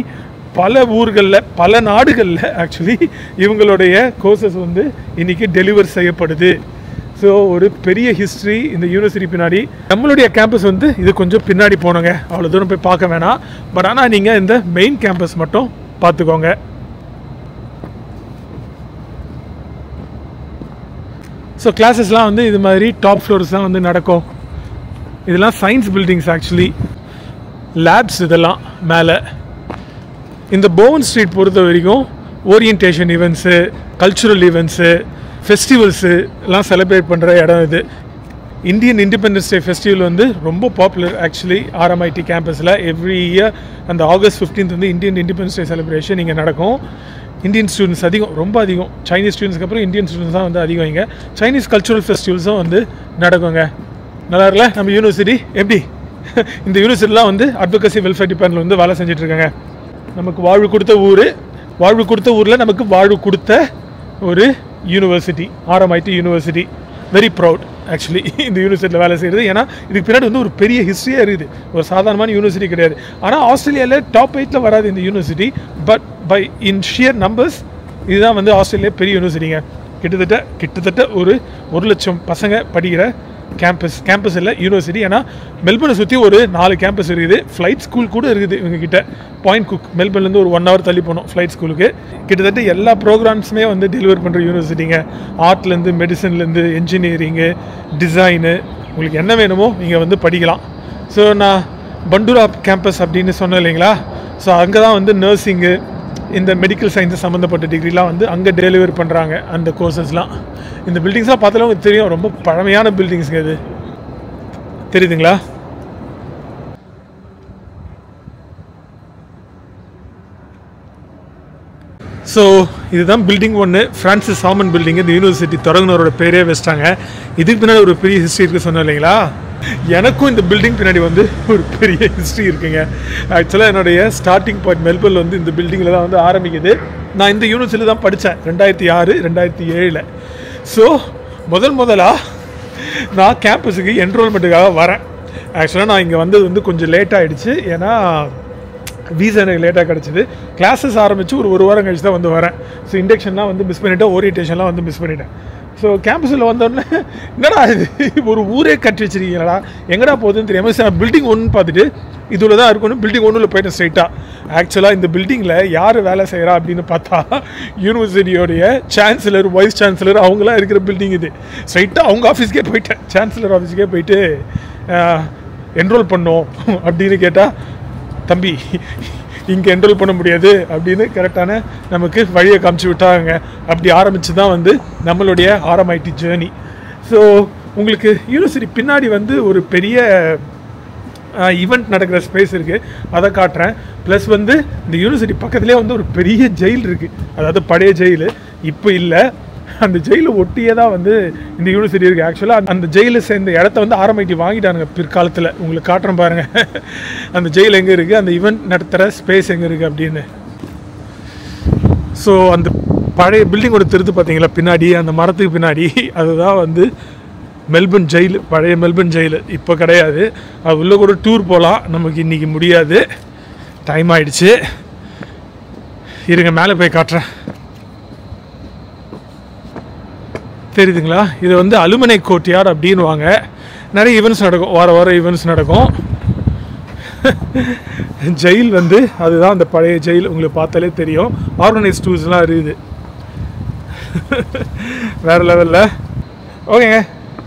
பல ஊர்களில், பல நாடுகளில் ஆக்சுவலி இவங்களுடைய கோர்சஸ் வந்து இன்றைக்கி டெலிவர் செய்யப்படுது. ஸோ ஒரு பெரிய ஹிஸ்ட்ரி இந்த யூனிவர்சிட்டி பின்னாடி. நம்மளுடைய கேம்பஸ் வந்து இது கொஞ்சம் பின்னாடி போனோங்க, அவ்வளோ தூரம் போய் பார்க்க வேணாம். பட் ஆனால் நீங்கள் இந்த மெயின் கேம்பஸ் மட்டும் பார்த்துக்கோங்க. ஸோ கிளாஸஸ்லாம் வந்து இது மாதிரி டாப் ஃப்ளோர்ஸ் தான் வந்து நடக்கும். இதெல்லாம் சயின்ஸ் பில்டிங்ஸ் ஆக்சுவலி, லேப்ஸ் இதெல்லாம் மேலே. இந்த போவன் ஸ்ட்ரீட் பொறுத்த வரைக்கும் orientation events, cultural events, festivals எல்லாம் செலிப்ரேட் பண்ணுற இடம் இது. இந்தியன் இண்டிபெண்டன்ஸ் டே ஃபெஸ்டிவல் வந்து ரொம்ப பாப்புலர் ஆக்சுவலி RMIT கேம்பஸில். எவ்ரி இயர் அந்த August 15th வந்து இந்தியன் இண்டிபெண்டன்ஸ் டே செலிப்ரேஷன் இங்கே நடக்கும். இந்தியன் ஸ்டூடெண்ட்ஸ் அதிகம், ரொம்ப அதிகம். சைனீஸ் ஸ்டூடெண்ட்ஸ்க்கு அப்புறம் இந்தியன் ஸ்டூடெண்ட்ஸ் தான் வந்து அதிகம் இங்கே. சைனீஸ் கல்ச்சுரல் ஃபெஸ்டிவல்ஸும் வந்து நடக்குங்க. நல்லா இருக்குல்ல நம்ம யூனிவர்சிட்டி? எப்படி இந்த யூனிவர்சிட்டிலாம் வந்து அட்வொகசி வெல்ஃபேர் டிபார்ட்மெண்ட் வந்து வேலை செஞ்சிட்ருக்காங்க. நமக்கு வாழ்வு கொடுத்த ஊர், வாழ்வு கொடுத்த ஊரில் நமக்கு வாழ்வு கொடுத்த ஒரு university RMIT university. Very proud actually இந்த யூனிவர்சிட்டியில் வேலை செய்கிறது. ஏன்னா இதுக்கு பின்னாடி வந்து ஒரு பெரிய ஹிஸ்ட்ரியாக இருக்குது. ஒரு சாதாரணமான யூனிவர்சிட்டி கிடையாது. ஆனால் ஆஸ்திரேலியாவில் டாப் 8 வராது இந்த யூனிவர்சிட்டி. But by in sheer numbers இதுதான் வந்து ஆஸ்திரேலியா பெரிய யூனிவர்சிட்டிங்க. கிட்டத்தட்ட ஒரு 1,00,000 பசங்க படிக்கிற கேம்பஸ் இல்லை யூனிவர்சிட்டி. ஏன்னா மெல்பர்னை சுற்றி ஒரு 4 கேம்பஸ் இருக்குது. ஃப்ளைட் ஸ்கூல் கூட இருக்குது இவங்ககிட்ட. பாயிண்ட் குக், மெல்பர்ன்லேருந்து ஒரு 1 hour தள்ளி போனோம் ஃப்ளைட் ஸ்கூலுக்கு. கிட்டத்தட்ட எல்லா ப்ரோக்ராம்ஸுமே வந்து டெலிவர் பண்ணுற யூனிவர்சிட்டிங்க. ஆர்ட்லேருந்து, மெடிசன்லேருந்து, என்ஜினியரிங்கு, டிசைனு, உங்களுக்கு என்ன வேணுமோ இங்கே வந்து படிக்கலாம். ஸோ நான் பண்டூரா கேம்பஸ் அப்படின்னு சொன்னேன் இல்லைங்களா? ஸோ அங்கே தான் வந்து நர்சிங்கு, இந்த மெடிக்கல் சயின்ஸஸ் சம்மந்தப்பட்ட டிகிரிலாம் வந்து அங்கே டெலிவர் பண்ணுறாங்க அந்த கோர்சஸ்லாம். இந்த பில்டிங்ஸ்லாம் பார்த்தாலும் உங்களுக்கு தெரியும், ரொம்ப பழமையான பில்டிங்ஸுங்க இது. தெரியுதுங்களா? ஸோ இதுதான் பில்டிங் 1, ஃப்ரான்சிஸ் ஹாமன் பில்டிங். இந்த யூனிவர்சிட்டி தொடங்கினவரோட பேரே வச்சிட்டாங்க. இதுக்கு பின்னாடி ஒரு பெரிய ஹிஸ்ட்ரி இருக்குது சொன்னோம் இல்லைங்களா? எனக்கும் இந்த பில்டிங் பின்னாடி வந்து ஒரு பெரிய ஹிஸ்ட்ரி இருக்குங்க. ஆக்சுவலாக என்னுடைய ஸ்டார்டிங் பாயிண்ட் மெல்பர்னில் வந்து இந்த பில்டிங்கில் தான் வந்து ஆரம்பிக்குது. நான் இந்த யூனிவர்சிட்டியில் தான் படித்தேன் 2006, 2007. ஸோ முதலாக நான் கேம்பஸுக்கு என்ரோல்மெண்ட்டுக்காக வரேன். ஆக்சுவலாக நான் இங்கே வந்தது வந்து கொஞ்சம் லேட் ஆகிடுச்சு. ஏன்னா வீசா எனக்கு லேட்டாக கிடச்சிது. கிளாஸஸ் ஆரம்பித்து ஒரு வாரம் கழிச்சு தான் வந்து வரேன். ஸோ இண்டக்ஷன்லாம் வந்து மிஸ் பண்ணிவிட்டேன், ஓரியன்டேஷன்லாம் வந்து மிஸ் பண்ணிட்டேன். ஸோ கேம்பஸில் வந்தோடனே என்னடா இது ஒரு ஊரே கட்டி வச்சிருக்கீங்களா, எங்கடா போகுதுன்னு தெரியாமல் பில்டிங் 1 பார்த்துட்டு இதில் தான் இருக்கணும். பில்டிங் 1 போயிட்டேன் ஸ்ட்ரைட்டாக. ஆக்சுவலாக இந்த பில்டிங்கில் யார் வேலை செய்கிறா அப்படின்னு பார்த்தா யூனிவர்சிட்டியோடைய சான்சலர், வைஸ் சான்சலர் அவங்களாம் இருக்கிற பில்டிங் இது. ஸ்ட்ரைட்டாக அவங்க ஆஃபீஸ்க்கே போயிட்டேன், சான்சலர் ஆஃபீஸுக்கே போயிட்டு என்ரோல் பண்ணோம் அப்படின்னு கேட்டால், தம்பி இங்கே என்ரோல் பண்ண முடியாது அப்படின்னு கரெக்டான நமக்கு வழியை காமிச்சு விட்டாங்க. அப்படி ஆரம்பித்து தான் வந்து நம்மளுடைய RMIT ஜேர்னி. ஸோ உங்களுக்கு யூனிவர்சிட்டி பின்னாடி வந்து ஒரு பெரிய ஈவெண்ட் நடக்கிற ஸ்பேஸ் இருக்குது, அதை காட்டுறேன். ப்ளஸ் வந்து இந்த யூனிவர்சிட்டி பக்கத்துலேயே வந்து ஒரு பெரிய ஜெயில் இருக்குது. அதாவது பழைய ஜெயில், இப்போ இல்லை. அந்த ஜெயிலை ஒட்டியே தான் வந்து இந்த யூனிவர்சிட்டி இருக்குது. ஆக்சுவலாக அந்த ஜெயிலில் சேர்ந்த இடத்த வந்து RMIT வாங்கிட்டானுங்க பிற்காலத்தில். உங்களுக்கு காட்டுறேன் பாருங்கள் அந்த ஜெயில் எங்கே இருக்குது, அந்த ஈவெண்ட் நடத்துகிற ஸ்பேஸ் எங்கே இருக்குது அப்படின்னு. ஸோ அந்த பழைய பில்டிங்கோட திருத்து பார்த்தீங்களா பின்னாடி, அந்த மரத்துக்கு பின்னாடி, அதுதான் வந்து மெல்பர்ன் ஜெயில், பழைய மெல்பர்ன் ஜெயில். இப்போ கிடையாது. அது உள்ளே கூட டூர் போகலாம், நமக்கு இன்றைக்கி முடியாது, டைம் ஆகிடுச்சு. இருங்க மேலே போய் காட்டுறேன். தெரியுதுங்களா? இது வந்து அலுமினை கோர்ட்யார்ட் அப்படின்வாங்க. நிறைய ஈவெண்ட்ஸ் நடக்கும், வாரம் ஈவெண்ட்ஸ் நடக்கும். ஜெயில் வந்து அதுதான் அந்த பழைய ஜெயில். உங்களுக்கு பார்த்தாலே தெரியும், ஆர்கனைஸ் டூர்ஸ்லாம் இருக்குது வேறு லெவலில். ஓகேங்க,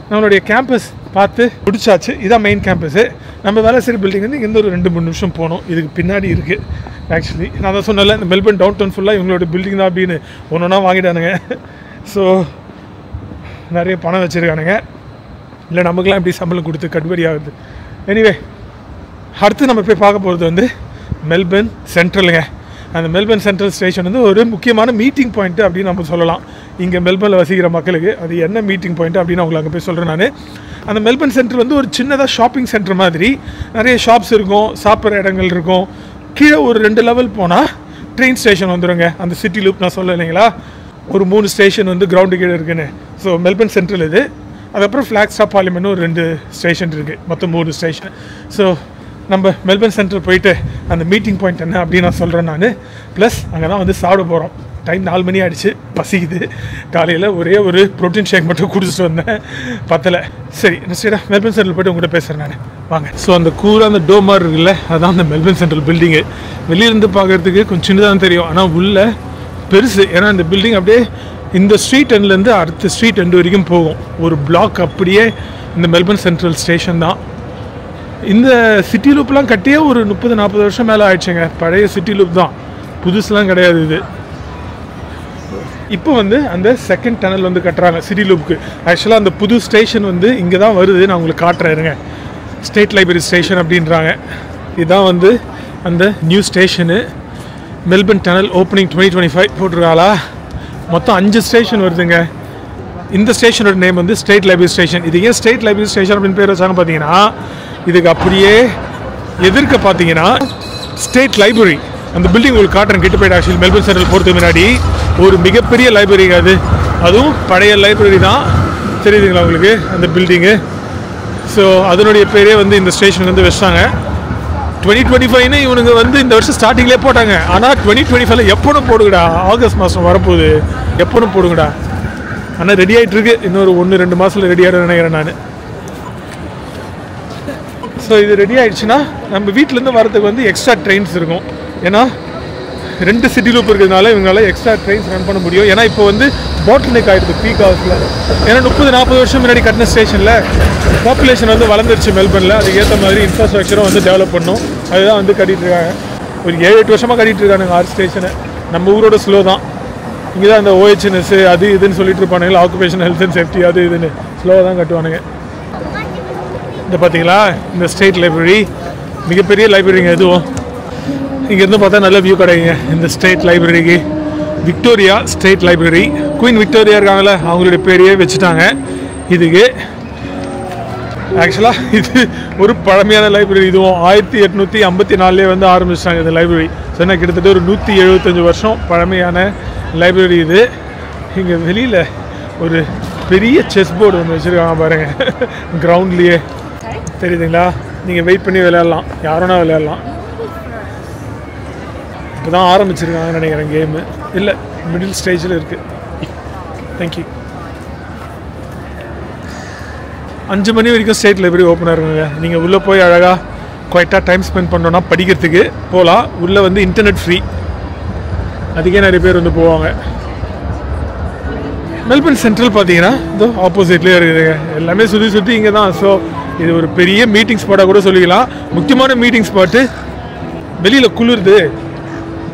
நம்மளுடைய கேம்பஸ் பார்த்து முடிச்சாச்சு. இதான் மெயின் கேம்பஸு. நம்ம வேலை செய்கிற பில்டிங் வந்து இங்கேருந்து ஒரு 2-3 நிமிஷம் போகணும். இதுக்கு பின்னாடி இருக்குது. ஆக்சுவலி நான் தான் சொன்னல, இந்த மெல்பர்ன் டவுன் டவுன் ஃபுல்லாக இவங்களோட பில்டிங் தான் அப்படின்னு ஒன்றா வாங்கிட்டானுங்க. ஸோ நிறைய பணம் வச்சுருக்கானுங்க. இல்லை நமக்குலாம் எப்படி சம்பளம் கொடுத்து கட்டுப்படி ஆகுது. எனிவே அடுத்து நம்ம போய் பார்க்க போகிறது வந்து மெல்பர்ன் சென்ட்ரலுங்க. அந்த மெல்பர்ன் சென்ட்ரல் ஸ்டேஷன் வந்து ஒரு முக்கியமான மீட்டிங் பாயிண்ட்டு அப்படின்னு நம்ம சொல்லலாம் இங்கே மெல்பர்னில் வசிக்கிற மக்களுக்கு. அது என்ன மீட்டிங் பாயிண்ட் அப்படின்னு அவங்களுக்கு அங்கே போய் சொல்கிறேன் நான். அந்த மெல்பர்ன் சென்டர் வந்து ஒரு சின்னதாக ஷாப்பிங் சென்டர் மாதிரி. நிறைய ஷாப்ஸ் இருக்கும், சாப்பிட்ற இடங்கள் இருக்கும். கீழே ஒரு 2 லெவல் போனால் ட்ரெயின் ஸ்டேஷன் வந்துடுங்க. அந்த சிட்டி லூப் நான் சொல்ல இல்லைங்களா, ஒரு 3 ஸ்டேஷன் வந்து கிரவுண்டு கீழே இருக்குன்னு. ஸோ மெல்பர்ன் சென்ட்ரல் இது. அதுக்கப்புறம் ஃப்ளாக்ஸ்டாப் பார்லிமெண்ட்னு ஒரு 2 ஸ்டேஷன் இருக்குது, மொத்தம் 3 ஸ்டேஷன். ஸோ நம்ம மெல்பர்ன் சென்ட்ரல் போயிட்டு அந்த மீட்டிங் பாயிண்ட் என்ன அப்படின்னு நான் சொல்கிறேன் நான். ப்ளஸ் அங்கே தான் வந்து சாப்பிட போகிறோம். டைம் 4 மணி ஆகிடுச்சு, பசிக்குது. காலையில் ஒரே ஒரு ப்ரோட்டீன் ஷேக் மட்டும் குடிச்சிட்டு வந்தேன், பத்தலை. சரி சரிடா, மெல்பர்ன் சென்ட்ரல் போய்ட்டு உங்கள்கிட்ட பேசுகிறேன் நான், வாங்க. ஸோ அந்த கூலாக அந்த டோமார் இருக்குல்ல, அதுதான் அந்த மெல்பர்ன் சென்ட்ரல் பில்டிங்கு. வெளியிலேருந்து பார்க்குறதுக்கு கொஞ்சம் சின்னதாக தெரியும், ஆனால் உள்ளே பெருசு. ஏன்னா இந்த பில்டிங் அப்படியே இந்த ஸ்ட்ரீட் எண்ட்லேருந்து அடுத்த ஸ்ட்ரீட் எண்டு வரைக்கும் போகும். ஒரு பிளாக் அப்படியே இந்த மெல்பர்ன் சென்ட்ரல் ஸ்டேஷன் தான். இந்த சிட்டி லூப்லாம் கட்டியே ஒரு 30-40 வருஷம் மேலே ஆயிடுச்சுங்க. பழைய சிட்டி லூப் தான், புதுசுலாம் கிடையாது இது. இப்போ வந்து அந்த செகண்ட் டனல் வந்து கட்டுறாங்க சிட்டி லூப்புக்கு. ஆக்சுவலாக அந்த புது ஸ்டேஷன் வந்து இங்கே தான் வருது. நான் உங்களுக்கு காட்டுறேருங்க. ஸ்டேட் லைப்ரரி ஸ்டேஷன் அப்படின்றாங்க. இதுதான் வந்து அந்த new station. Melbourne tunnel opening 2025 போட்டிருக்காளா. மொத்தம் 5 ஸ்டேஷன் வருதுங்க. இந்த ஸ்டேஷனோட நேம் வந்து ஸ்டேட் லைப்ரரி ஸ்டேஷன். இது ஏன் ஸ்டேட் லைப்ரரி ஸ்டேஷன் அப்படின்னு பேர் வச்சாங்க பார்த்தீங்கன்னா, இதுக்கு அப்படியே எதிர்க்க பார்த்தீங்கன்னா ஸ்டேட் லைப்ரரி அந்த பில்டிங் உங்களுக்கு காட்டுறேன் கிட்ட போய்ட்டு. ஆக்சுவலி மெல்பர்ன் சென்ட்ரல் போகிறதுக்கு முன்னாடி ஒரு மிகப்பெரிய லைப்ரரி அதுவும் பழைய லைப்ரரி தான். தெரியுதுங்களா உங்களுக்கு அந்த பில்டிங்கு? ஸோ அதனுடைய பேரே வந்து இந்த ஸ்டேஷனுக்கு வந்து வச்சாங்க. 2025 இவனுங்க வந்து இந்த வருஷம் ஸ்டார்டிங்லேயே போட்டாங்க. ஆனால் 2025 எப்போனும் போடுங்கடா, ஆகஸ்ட் மாதம் வரப்போகுது, எப்போனும் போடுங்கடா. ஆனால் ரெடி ஆகிட்டு இருக்கு. இன்னொரு 1-2 மாதத்தில் ரெடி ஆகிடும் நினைக்கிறேன் நான். ஸோ இது ரெடி ஆகிடுச்சுன்னா நம்ம வீட்டிலேருந்து வரதுக்கு வந்து எக்ஸ்ட்ரா ட்ரெயின்ஸ் இருக்கும். ஏன்னா 2 சிட்டி லூப் இருக்கிறதுனால இவங்களால எக்ஸ்ட்ரா ட்ரெயின்ஸ் ரன் பண்ண முடியும். ஏன்னா இப்போ வந்து பாட்டில் நெக் ஆகிடுது பீக் ஹவர்ஸில். ஏன்னா 30-40 வருஷம் முன்னாடி கட்டின ஸ்டேஷனில் பாப்புலேஷன் வந்து வளர்ந்துருச்சு மெல்பர்னில். அதுக்கேற்ற மாதிரி இன்ஃப்ராஸ்ட்ரக்சரும் வந்து டெவலப் பண்ணணும். அதுதான் வந்து கட்டிகிட்டு இருக்காங்க. ஒரு 7-8 வருஷமாக கட்டிகிட்டு இருக்கானுங்க 6 ஸ்டேஷனை. நம்ம ஊரோட ஸ்லோ தான். இங்கே தான் இந்த OHS அது இதுன்னு சொல்லிட்டு இருப்பானுங்களா, ஆக்குபேஷன் ஹெல்த் அண்ட் சேஃப்டி அது இதுன்னு ஸ்லோவாக தான் கட்டுவானுங்க. இந்த பார்த்தீங்களா இந்த ஸ்டேட் லைப்ரரி, மிகப்பெரிய லைப்ரரிங்க. எதுவும் இங்கேருந்து பார்த்தா நல்ல வியூ கிடைக்குங்க இந்த ஸ்டேட் லைப்ரரிக்கு. Victoria state library, queen Victoria இருக்காங்களே அவங்களுடைய பேரையே வச்சுட்டாங்க இதுக்கு. ஆக்சுவலாக இது ஒரு பழமையான லைப்ரரி. இதுவும் 1854 வந்து ஆரம்பிச்சிட்டாங்க இந்த லைப்ரரி. சொன்னால் கிட்டத்தட்ட ஒரு 175 வருஷம் பழமையான லைப்ரரி இது. இங்கே வெளியில் ஒரு பெரிய செஸ் போர்டு ஒன்று வச்சுருக்காங்க பாருங்கள் கிரவுண்ட்லேயே. தெரியுதுங்களா? நீங்கள் வெயிட் பண்ணி விளையாடலாம், யாரோனா விளையாடலாம். இப்போ தான் ஆரம்பிச்சிருக்காங்கன்னு நினைக்கிறேன் கேமு. இல்லை, மிடில் ஸ்டேஜில் இருக்குது. தேங்க்யூ. 5 மணி வரைக்கும் ஸ்டேட் லைப்ரரி ஓப்பனாக இருக்குங்க. நீங்கள் உள்ளே போய் அழகாக குவைட்டாக டைம் ஸ்பெண்ட் பண்ணோன்னா படிக்கிறதுக்கு போகலாம். உள்ளே வந்து இன்டர்நெட் ஃப்ரீ. அதுக்கே நிறைய பேர் வந்து போவாங்க. மெல்பர்ன் சென்ட்ரல் பார்த்தீங்கன்னா இதோ ஆப்போசிட்லேயே இருக்குதுங்க. எல்லாமே சுற்றி இங்கே தான். ஸோ இது ஒரு பெரிய மீட்டிங் ஸ்பாட்டாக கூட சொல்லிக்கலாம். முக்கியமான மீட்டிங் ஸ்பாட்டு. வெளியில் குளிருது,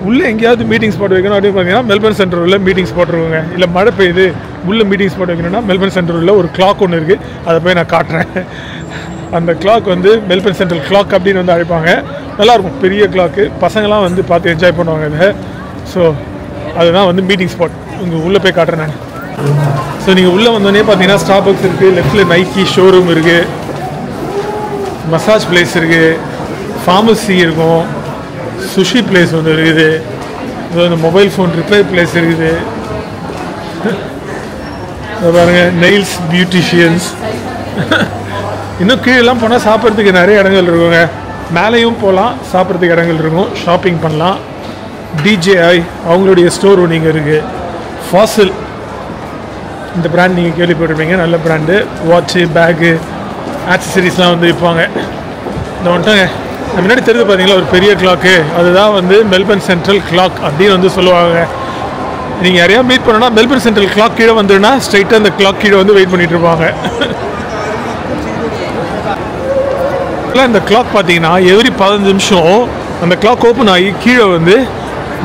உள்ளே எங்கேயாவது மீட்டிங் ஸ்பாட் வைக்கணும் அப்படின்னு பார்த்தீங்கன்னா மெல்பர்ன் சென்டர் உள்ள மீட்டிங் ஸ்பாட் இருக்குங்க. இல்லை மழை பெய்யுது, உள்ளே மீட்டிங் ஸ்பாட் வைக்கணும்னா மெல்பர்ன் சென்டர் உள்ள ஒரு கிளாக் ஒன்று இருக்குது. அதை போய் நான் காட்டுறேன். அந்த கிளாக் வந்து மெல்பர்ன் சென்ட்ரல் கிளாக் அப்படின்னு வந்து அழைப்பாங்க. நல்லாயிருக்கும், பெரிய கிளாக்கு. பசங்களாம் வந்து பார்த்து என்ஜாய் பண்ணுவாங்க இதை. ஸோ அதுதான் வந்து மீட்டிங் ஸ்பாட். உங்கள் உள்ளே போய் காட்டுறேன் நான். ஸோ நீங்கள் உள்ளே வந்தோடனே பார்த்தீங்கன்னா ஸ்டார்பக்ஸ் இருக்குது, லெஃப்ட்டில் நைக்கி ஷோரூம் இருக்குது, மசாஜ் பிளேஸ் இருக்குது, ஃபார்மசி இருக்கும், சுஷி பிளேஸ் வந்து இருக்குது, இந்த மொபைல் ஃபோன் ரிப்பேர் பிளேஸ் இருக்குது. பாருங்கள், நெயில்ஸ் பியூட்டிஷியன்ஸ். இன்னும் கீழெல்லாம் போனால் சாப்பிட்றதுக்கு நிறைய இடங்கள் இருக்குங்க. மேலேயும் போகலாம், சாப்பிட்றதுக்கு இடங்கள் இருக்கும், ஷாப்பிங் பண்ணலாம். DJI அவங்களுடைய ஸ்டோர் ஒன்று இங்கே இருக்குது. ஃபாசில் இந்த பிராண்ட் நீங்கள் கேள்விப்பட்டிருப்பீங்க, நல்ல பிராண்டு. வாட்சு, பேகு, ஆக்சசரிஸ்லாம் வந்து விற்பாங்க. இந்த வந்துட்டாங்க. முன்னாடி தெரிஞ்சு பார்த்தீங்களா ஒரு பெரிய கிளாக்கு, அதுதான் வந்து மெல்பர்ன் சென்ட்ரல் கிளாக் அப்படின்னு வந்து சொல்லுவாங்க. நீங்கள் யாரையா மீட் பண்ணோன்னா மெல்பர்ன் சென்ட்ரல் கிளாக் கீழே வந்துடுனா ஸ்ட்ரைட்டாக அந்த கிளாக் கீழே வந்து வெயிட் பண்ணிகிட்டு இருப்பாங்க. இந்த கிளாக் பார்த்தீங்கன்னா எவ்ரி 15 நிமிஷம் அந்த கிளாக் ஓப்பன் ஆகி கீழே வந்து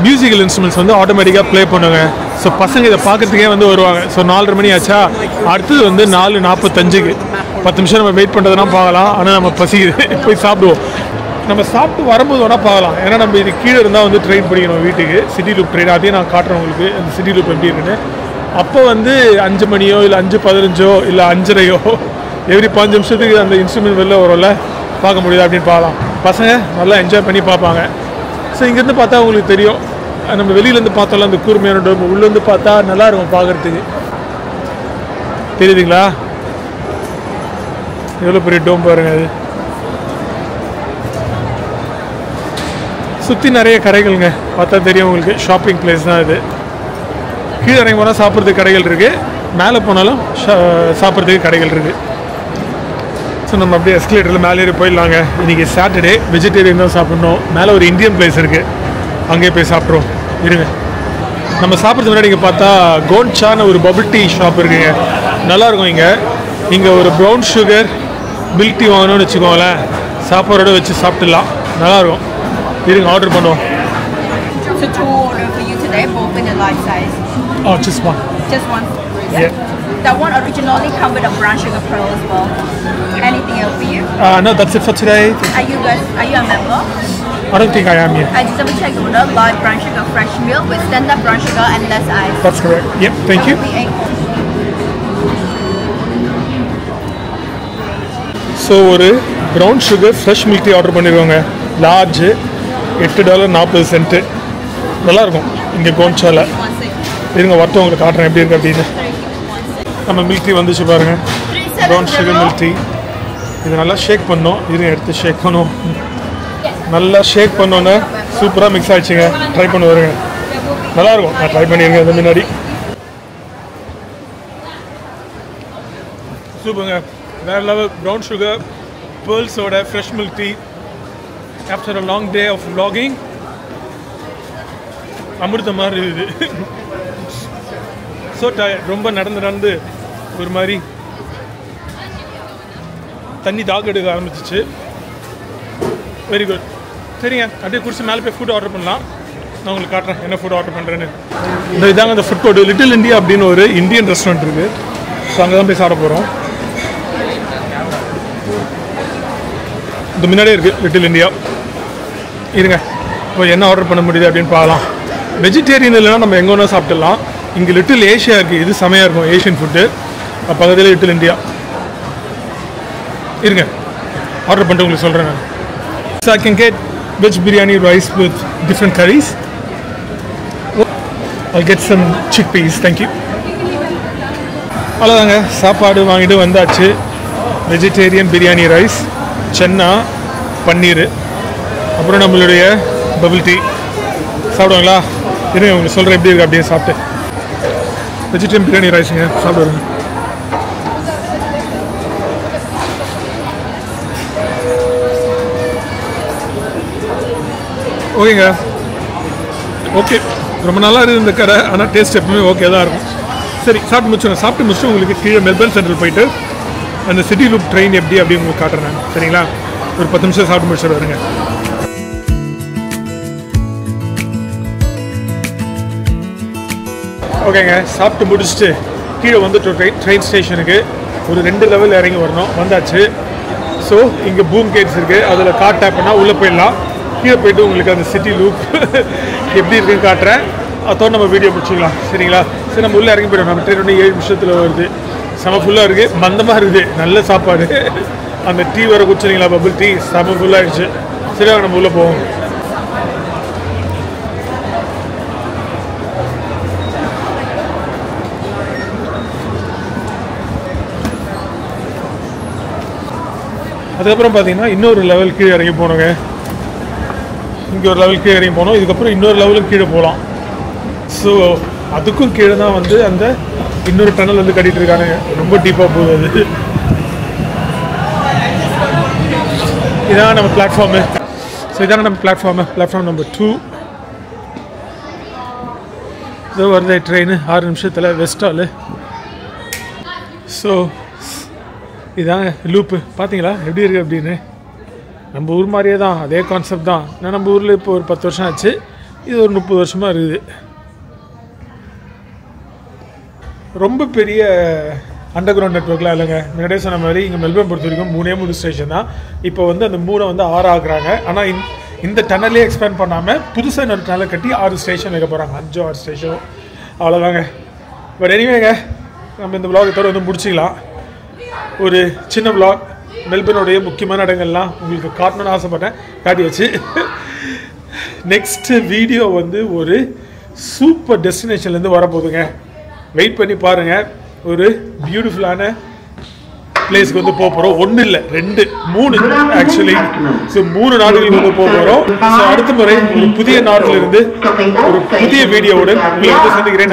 மியூசிக்கல் இன்ஸ்ட்ருமெண்ட்ஸ் வந்து ஆட்டோமேட்டிக்காக ப்ளே பண்ணுவாங்க. ஸோ பசங்க இதை பார்க்கறதுக்கே வந்து வருவாங்க. ஸோ 4:30 மணி ஆச்சா, அடுத்தது வந்து 4:45க்கு 10 நிமிஷம் நம்ம வெயிட் பண்ணுறதுனா பார்க்கலாம். ஆனால் நம்ம பசிக்குது, போய் சாப்பிடுவோம். நம்ம சாப்பிட்டு வரும்போது வேணால் பார்க்கலாம். ஏன்னா நம்ம இது கீழே இருந்தால் வந்து ட்ரெயின் படிக்கணும் வீட்டுக்கு, சிட்டி லூப் ட்ரெயின். அதையும் நான் காட்டுறேன் உங்களுக்கு அந்த சிட்டி லூப் எப்படி இருக்குன்னு. அப்போ வந்து 5 மணியோ இல்லை 5:15 இல்லை 5:30 எவ்ரி 5 நிமிஷத்துக்கு அந்த இன்ஸ்ட்ருமெண்ட் வெளில வரும்ல, பார்க்க முடியுது அப்படின்னு பார்க்கலாம். பசங்க நல்லா என்ஜாய் பண்ணி பார்ப்பாங்க. ஸோ இங்கேருந்து பார்த்தா உங்களுக்கு தெரியும், நம்ம வெளியிலேருந்து பார்த்தோம்ல அந்த கூர்மையான டோம், உள்ளேருந்து பார்த்தா நல்லாயிருக்கும் பார்க்குறதுக்கு. தெரியுதுங்களா எவ்வளோ பெரிய டோம் பாருங்கள். அது சுற்றி நிறைய கடைகளுங்க, பார்த்தா தெரியும் உங்களுக்கு. ஷாப்பிங் பிளேஸ் தான் இது. கீழே இறங்கி போனால் சாப்பிட்றதுக்கு கடைகள் இருக்குது, மேலே போனாலும் சாப்பிட்றதுக்கு கடைகள் இருக்குது. ஸோ நம்ம அப்படியே எஸ்கலேட்டரில் மேலே ஏறி போயிடலாங்க. இன்றைக்கி சாட்டர்டே, வெஜிடேரியன் தான் சாப்பிட்ணும். மேலே ஒரு இந்தியன் பிளேஸ் இருக்குது, அங்கேயே போய் சாப்பிட்றோம். இருங்க, நம்ம சாப்பிட்றது முன்னாடி இங்கே பார்த்தா கோன்சான்னு ஒரு பபிள் டீ ஷாப் இருக்குங்க, நல்லாயிருக்கும். இங்கே ஒரு ப்ரௌன் சுகர் மில்க் டீ வாங்கணும்னு வச்சுக்கோங்களேன், சாப்பாடோட வச்சு சாப்பிட்டுலாம், நல்லாயிருக்கும். இருங்க ஆர்டர் பண்ணுவோம். So 2 order for you today, both in the large size. Oh, just one. Just one. Yeah. That one originally come with a brown sugar pearl as well. Anything else for you? No, that's it for today. Are you a member? I don't think I am yet. I just double check the order. Large brown sugar fresh milk with standard brown sugar and less ice. That's correct. Yep, thank you. So ஒரு brown sugar fresh milk tea order பண்ணிருக்காங்க. Large $8.40. நல்லா இருக்கும் இங்கே கோன்சால. இருங்க வரட்டும் உங்களுக்கு காட்டுறேன் எப்படி இருக்கு அப்படின்னு. நம்ம மில்க் டீ வந்துச்சு பாருங்க, ப்ரௌன் சுகர் மில்க் டீ. இது நல்லா ஷேக் பண்ணோம், இருங்க எடுத்து ஷேக் பண்ணுவோம். நல்லா ஷேக் பண்ணோன்னே சூப்பராக மிக்ஸ் ஆகிடுச்சுங்க. ட்ரை பண்ணி வருங்க, நல்லாயிருக்கும். நான் ட்ரை பண்ணியிருக்கேன் இது முன்னாடி. சூப்பருங்க, வேறு லெவல். ப்ரௌன் சுகர் பேர்ல்ஸோட fresh milk tea after a long day of vlogging. அமிர்த மாதிரி இருக்குது. ஸோ ரொம்ப நடந்து ஒரு மாதிரி தண்ணி தாக எடுக்க ஆரம்பிச்சிச்சு. Very good. சரிங்க, அப்படியே குடிச்சு மேலே போய் ஃபுட் ஆர்டர் பண்ணலாம். நான் உங்களுக்கு காட்டுறேன் என்ன ஃபுட் ஆர்டர் பண்ணுறேன்னு. இதாங்க அந்த ஃபுட் கோர்ட், லிட்டில் இந்தியா அப்படின்னு ஒரு இந்தியன் ரெஸ்டாரண்ட் இருக்குது. ஸோ அங்கே தான் போய் சாப்பிட போகிறோம். இது முன்னாடியே இருக்குது லிட்டில் இந்தியா. இருங்க இப்போ என்ன ஆர்டர் பண்ண முடியுது அப்படின்னு பார்க்கலாம். வெஜிடேரியன் இல்லைனா நம்ம எங்கே வேணால் சாப்பிட்டுடலாம். இங்கே லிட்டில் ஏஷியா இருக்குது, இது செமையாக இருக்கும் ஏஷியன் ஃபுட்டு. பக்கத்தில் லிட்டில் இந்தியா. இருங்க ஆர்டர் பண்ணிட்டு உங்களுக்கு சொல்கிறேன் நான். So I can get veg biryani rice with different curries. I get some chickpeas, thank you. அவ்வளோதாங்க, சாப்பாடு வாங்கிட்டு வந்தாச்சு. வெஜிடேரியன் பிரியாணி ரைஸ், சென்னா, பன்னீர், அப்புறம் நம்மளுடைய பபிள் டீ. சாப்பிடுவாங்களா? இருங்க உங்களுக்கு சொல்கிறேன் எப்படி இருக்குது அப்படியே சாப்பிட்டு. வெஜிடேரியன் பிரியாணி ரைஸுங்க, சாப்பிடுவாங்க. ஓகேங்க, ஓகே. ரொம்ப நல்லா இருக்குது இந்த கடை, ஆனால் டேஸ்ட் எப்பவுமே ஓகே தான் இருக்கும். சரி சாப்பிட்டு முடிச்சுட்டு உங்களுக்கு கீழே மெல்பர்ன் சென்ட்ரல் போயிட்டு அந்த சிட்டி லூப் ட்ரெயின் எப்படி அப்படின்னு உங்களுக்கு காட்டுறேன் நான். சரிங்களா? ஒரு 10 நிமிஷம் சாப்பிட்டு முடிச்சுட்டு வருங்க. ஓகேங்க, சாப்பிட்டு முடிச்சுட்டு கீழே வந்துட்டு ட்ரெயின் ஸ்டேஷனுக்கு ஒரு 2 லெவல் இறங்கி வரணும். வந்தாச்சு. ஸோ இங்கே பூம் கேட்ஸ் இருக்குது, அதில் கார் டேப் பண்ணால் உள்ளே போயிடலாம். கீழே போய்ட்டு உங்களுக்கு அந்த சிட்டி லூப் எப்படி இருக்குன்னு காட்டுறேன். அதோடு நம்ம வீடியோ முடிச்சுக்கலாம். சரிங்களா? சரி நம்ம உள்ளே இறங்கி போய்டும். நம்ம ட்ரெயின் ஒன்று 7 நிமிஷத்தில் வருது. செம ஃபுல்லாக இருக்குது, மந்தமாக இருக்குது, நல்ல சாப்பாடு. அந்த டீ வர குடிச்சிங்களா, பபிள் டீ, செம ஃபுல்லாகிடுச்சு. சரியா நம்ம உள்ளே போவோம். அதுக்கப்புறம் பார்த்தீங்கன்னா இன்னொரு லெவல் கீழே இறங்கி போனோங்க. இங்கே ஒரு லெவல் கீழே இறங்கி போனோம். இதுக்கப்புறம் இன்னொரு லெவலும் கீழே போகலாம். ஸோ அதுக்கும் கீழே தான் வந்து அந்த இன்னொரு டனல் வந்து கட்டிகிட்டு இருக்காங்க. ரொம்ப டீப்பாக போகுது அது. இதான் நம்ம பிளாட்ஃபார்மு. ஸோ இதான நம்ம பிளாட்ஃபார்ம் நம்பர் 2. இதோ வருது ட்ரெயின் 6 நிமிஷத்தில் வெஸ்டாலு. ஸோ இதான் லூப்பு. பார்த்தீங்களா எப்படி இருக்குது அப்படின்னு? நம்ம ஊர் மாதிரியே தான், அதே கான்செப்ட் தான். நான் நம்ம ஊரில் இப்போ ஒரு 10 வருஷம் ஆச்சு, இது ஒரு 30 வருஷமாக இருக்குது. ரொம்ப பெரிய அண்டர் கிரவுண்ட் நெட்ஒர்க்லாம் இல்லைங்க. முன்னாடியே சொன்ன மாதிரி இங்கே மெல்பர்ன் பொறுத்த வரைக்கும் 3 ஸ்டேஷன் தான். இப்போ வந்து அந்த 3 வந்து 6 ஆகுறாங்க. ஆனால் இந்த டனலே எக்ஸ்பேண்ட் பண்ணாமல் புதுசாக இன்னொரு டனலை கட்டி 6 ஸ்டேஷன் வைக்க போகிறாங்க. 5-6 ஸ்டேஷன், அவ்வளோதாங்க. பட் எனிவேங்க, நம்ம இந்த விலாகத்தோடு வந்து முடிச்சிக்கலாம். ஒரு சின்ன விலாக், மெல்பர்னுடைய முக்கியமான இடங்கள்லாம் உங்களுக்கு காட்டணும்னு ஆசைப்பட்டேன், காட்டியாச்சு. நெக்ஸ்ட்டு வீடியோ வந்து ஒரு சூப்பர் டெஸ்டினேஷன்லேருந்து வரப்போகுதுங்க. வெயிட் பண்ணி பாருங்கள். ஒரு பியூட்டிஃபுல்லான பிளேஸ்க்கு வந்து போக போகிறோம். 1 இல்லை 2 3 ஆக்சுவலி. ஸோ 3 நாடுகளுக்கு வந்து போக போகிறோம். ஸோ அடுத்த முறை ஒரு புதிய நாட்டிலிருந்து ஒரு புதிய வீடியோவுடன் உங்களுக்கு சந்திக்கிறேன்.